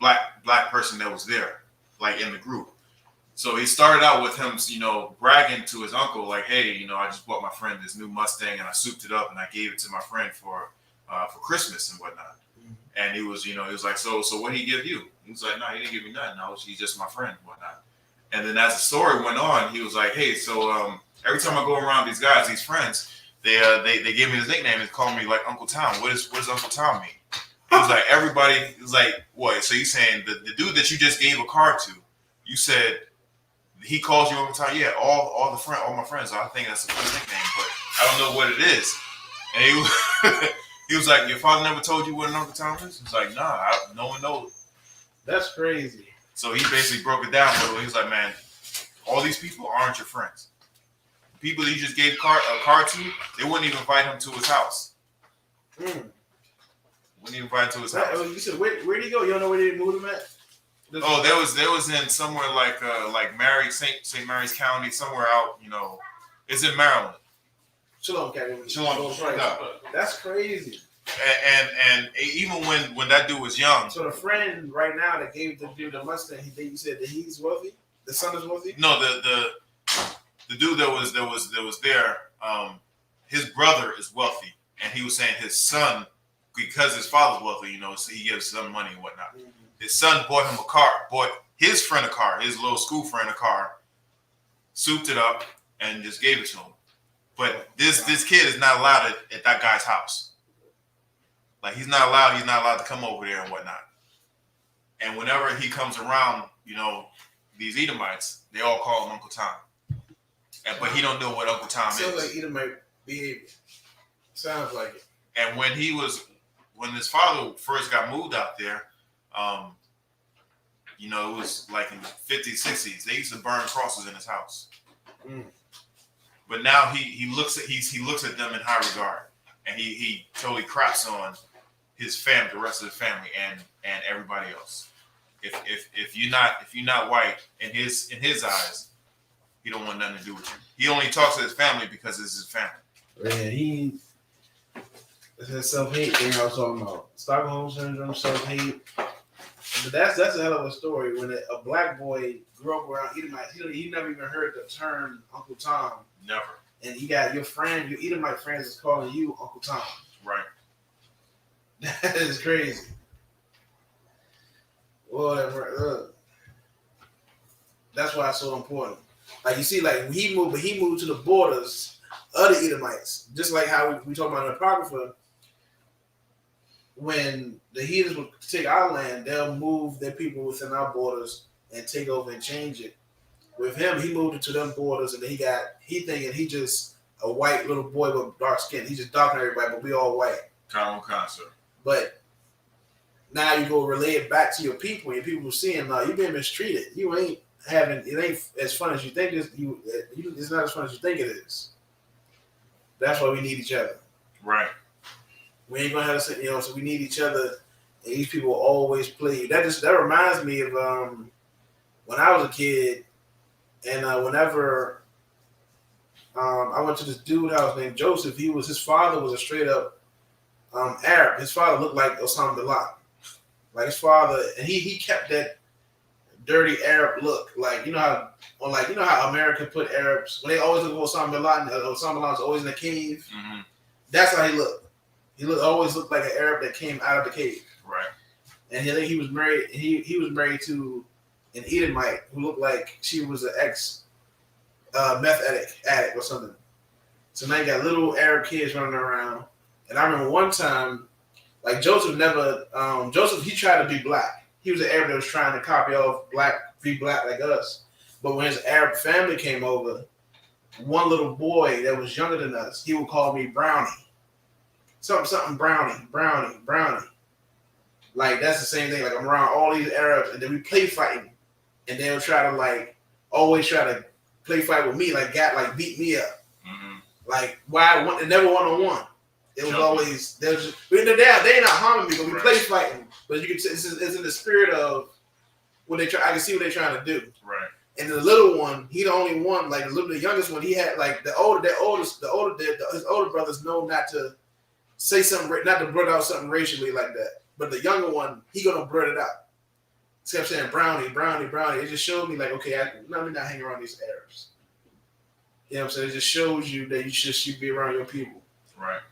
black person that was there, like in the group. So he started out with him, bragging to his uncle, like, "Hey, I just bought my friend this new Mustang, and I souped it up, and I gave it to my friend for Christmas and whatnot." And he was like, "So what did he give you?" He was like, "No, he didn't give me nothing. He's just my friend and whatnot." And then as the story went on, he was like, "Hey, so every time I go around these guys, these friends, they gave me this nickname. They call me like Uncle Tom. What does Uncle Tom mean?" He was like, everybody, he was like, "What? So you saying the dude that you just gave a car to, you said he calls you Uncle Tom?" "Yeah, all my friends. I think that's a good nickname, but I don't know what it is." And he was, he was like, "Your father never told you what an Uncle Tom is?" He was like, "Nah, no one knows."
That's crazy.
So he basically broke it down, but he was like, "Man, all these people aren't your friends. The people that you just gave a car to, they wouldn't even invite him to his house. Wouldn't even invite him to his house."
You said where'd he go? You don't know where they moved him at?
Oh, there was in somewhere like Mary, St. Mary's County, somewhere out. It's in Maryland.
Shalom, Captain.
Shalom.
Right. That's crazy.
And even when that dude was young.
So the friend right now that gave the dude the Mustang, you said that he's wealthy. The son is wealthy.
No, the dude that was there. His brother is wealthy, and he was saying his son, because his father's wealthy, so he gives some money and whatnot. Mm-hmm. His son bought him a car, bought his friend a car, his little school friend a car, souped it up, and just gave it to him. But this kid is not allowed at that guy's house. Like he's not allowed to come over there and whatnot. And whenever he comes around, these Edomites, they all call him Uncle Tom. But he don't know what Uncle Tom is.
Sounds like Edomite behavior. Sounds like it.
And when his father first got moved out there, it was like in the 50s, 60s. They used to burn crosses in his house. But now he looks at them in high regard, and he totally craps on his family, the rest of the family, and everybody else. If you're not white in his eyes, he don't want nothing to do with you. He only talks to his family because it's his family.
Yeah, that's self-hate thing I was talking about. Stockholm syndrome, self-hate. But that's a hell of a story. When a black boy grew up around Edomites, he never even heard the term Uncle Tom.
Never.
And you got your Edomite friends is calling you Uncle Tom.
Right.
That is crazy. Well, that's why it's so important. Like you see, like he moved to the borders of the Edomites, just like how we talk about in the Apocrypha. When the heathens would take our land, they'll move their people within our borders and take over and change it. With him, he moved into them borders, and then he thinking he just a white little boy with dark skin. He just dark than everybody, but we all white.
Common concept. But
now you go relay it back to your people. Your people seeing, no, you've been mistreated. It ain't as fun as you think. It's not as fun as you think it is. That's why we need each other.
Right.
We ain't gonna have to, so we need each other. And these people always play. That reminds me of when I was a kid, and whenever I went to this dude house named Joseph, his father was a straight up Arab. His father looked like Osama bin Laden. Like his father, and he kept that dirty Arab look. Like how America put Arabs when they always look for Osama bin Laden. Osama bin Laden's always in a cave.
Mm-hmm.
That's how he looked. He always looked like an Arab that came out of the cave.
Right. And
he was married. He was married to an Edomite who looked like she was an ex meth addict or something. So now you got little Arab kids running around. And I remember one time, like Joseph he tried to be black. He was an Arab that was trying to copy off be black like us. But when his Arab family came over, one little boy that was younger than us, he would call me Brownie. Something Brownie. Like that's the same thing. Like I'm around all these Arabs, and then we play fighting, and they'll try to always try to play fight with me, beat me up.
Mm-hmm.
Like why? Never one on one. It was always they ain't not harming me, but we play fighting. But you can see it's in the spirit of what they try. I can see what they're trying to do.
Right.
And the little one, he the only one, like the youngest one, he had like his older brothers know not to say something, not to blurt out something racially like that. But the younger one, he gonna blurt it out. See what I'm saying? Brownie. It just showed me like, okay, let me not hang around these Arabs. You know what I'm saying? It just shows you that you should be around your people.
Right.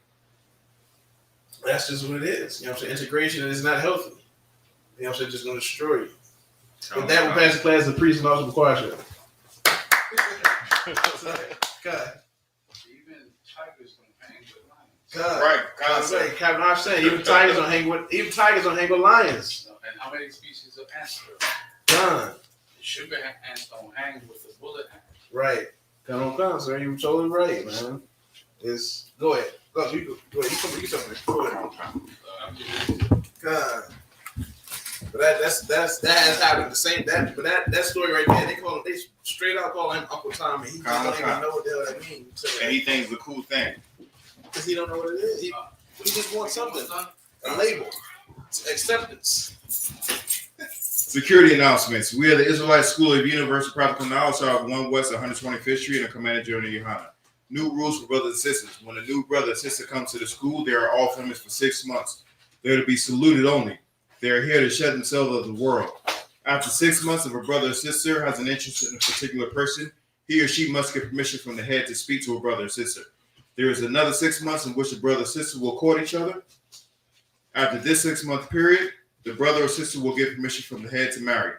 That's just what it is. You know what I'm saying? Integration is not healthy. You know what I'm saying? It's just gonna destroy you. But that will pass the class of priest and also McQuarrie. God.
Even tigers don't hang with lions.
God.
Right.
God, I'm saying even tigers don't hang with lions.
And how many species of ants are
God.
there? Sugar ants don't hang with the bullet ant.
Right. Come, sir. You're totally right, man. Go ahead. Go ahead. You Go ahead. God. But that has happened the same that story right there. They straight out call him Uncle Tom, and he don't even know what the hell that means.
And he thinks it's a cool thing
because he don't know what it is. He just wants something, a label, acceptance.
Security announcements. We are the Israelite School of Universal Practical Knowledge, of 1 West 125th Street, and Commander General YAHANNA. New rules for brothers and sisters. When a new brother or sister comes to the school, they are off limits for 6 months. They are to be saluted only. They are here to shed themselves of the world. After 6 months, if a brother or sister has an interest in a particular person, he or she must get permission from the head to speak to a brother or sister. There is another 6 months in which the brother or sister will court each other. After this 6-month period, the brother or sister will get permission from the head to marry.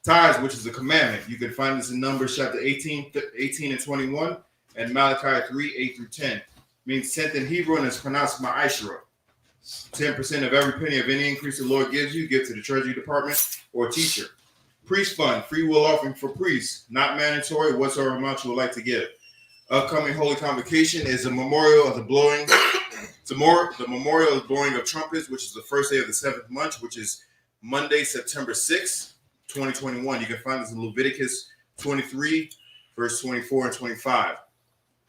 Tithes, which is a commandment. You can find this in Numbers chapter 18 and 21 and Malachi 3, 8 through 10. Means 10th in Hebrew and is pronounced ma'ashra. 10% of every penny of any increase the Lord gives you, give to the treasury department or teacher. Priest fund, free will offering for priests, not mandatory, whatsoever amount you would like to give. Upcoming holy convocation is a memorial of the blowing. The memorial of the blowing of trumpets, which is the first day of the 7th month, which is Monday, September 6th, 2021. You can find this in Leviticus 23, verse 24 and 25.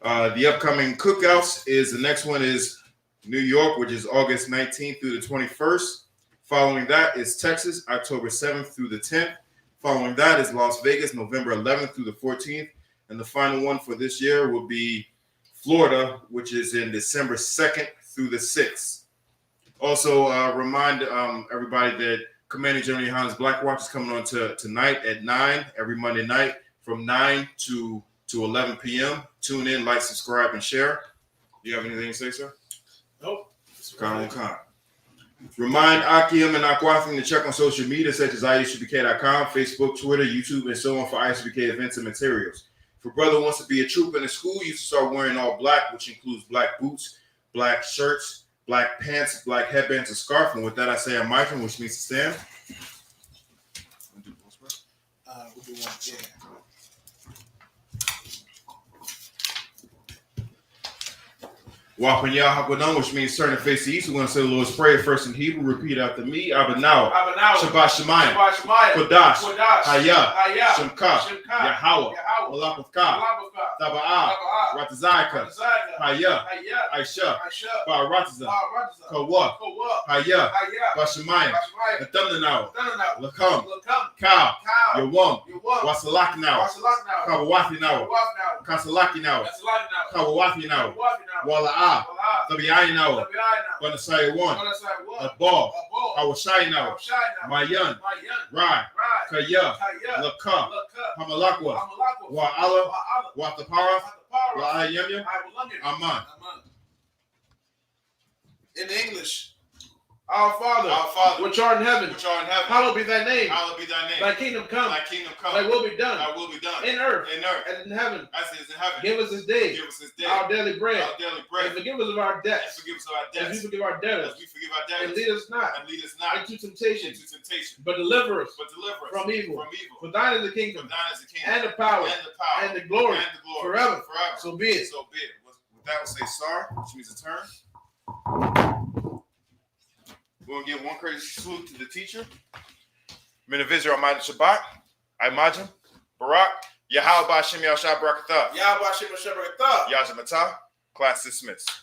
The upcoming cookouts the next one is New York, which is August 19th through the 21st. Following that is Texas, October 7th through the 10th. Following that is Las Vegas, November 11th through the 14th. And the final one for this year will be Florida, which is in December 2nd through the 6th. Also, remind everybody that Commander General YAHANNA's Black Watch is coming on tonight at 9, every Monday night from 9 to 11 p.m. Tune in, like, subscribe, and share. Do you have anything to say, sir?
Nope.
Khan. Remind Akim and Akwathim to check on social media such as ISUPK.com, Facebook, Twitter, YouTube, and so on for I.S.U.P.K events and materials. If a brother wants to be a trooper in the school, you should start wearing all black, which includes black boots, black shirts, black pants, black headbands, and scarf. And with that, I say I'm Michael, which means to stand.
We'll do one. Yeah.
Wapanya Hakwadam, which means turn and face the east. We're going to say the Lord's Prayer first in Hebrew. Repeat after me. Abanaw. Shabbat Shemayim. Kodash. Haya. Shemka. Yahweh. Malakavka. Taba'ah. Ratazaka. Haya. Aisha. Barataza. Kawa. Haya. Bashemayim. Natamnanaw. Lakam. Ka. Yawam. Wasalakinaw. Kawawatinaw. Kasalakinaw. Kawawatinaw. Wala'ah. Tabi'ayinaw. Banasaya 1. Abba. Hawashayinaw. Mayan. Rai. Kaya. Laka. Hamalakwa. Wa'ala. Watapara. Wa'ayamya. Aman.
In English, our Father, which art in heaven, hallowed be thy name. Thy kingdom come. Thy will be done. In earth. As in heaven. Give us this day. Our daily bread. And forgive us of our debts. As we forgive our debtors. And lead us not into temptation. But deliver us from evil. For thine is the kingdom. And the power. And the glory. Forever. So be it.
With that, we'll say Sar, which means a turn. We're going to give one crazy salute to the teacher. Men of Israel, Mighty Shabbat, Imajim, Barak, Yahweh Ba'Shem Yahshua Barakatah,
Yahweh Ba'Shem Yahshua Barakatah,
Yahshua Matah, class dismissed.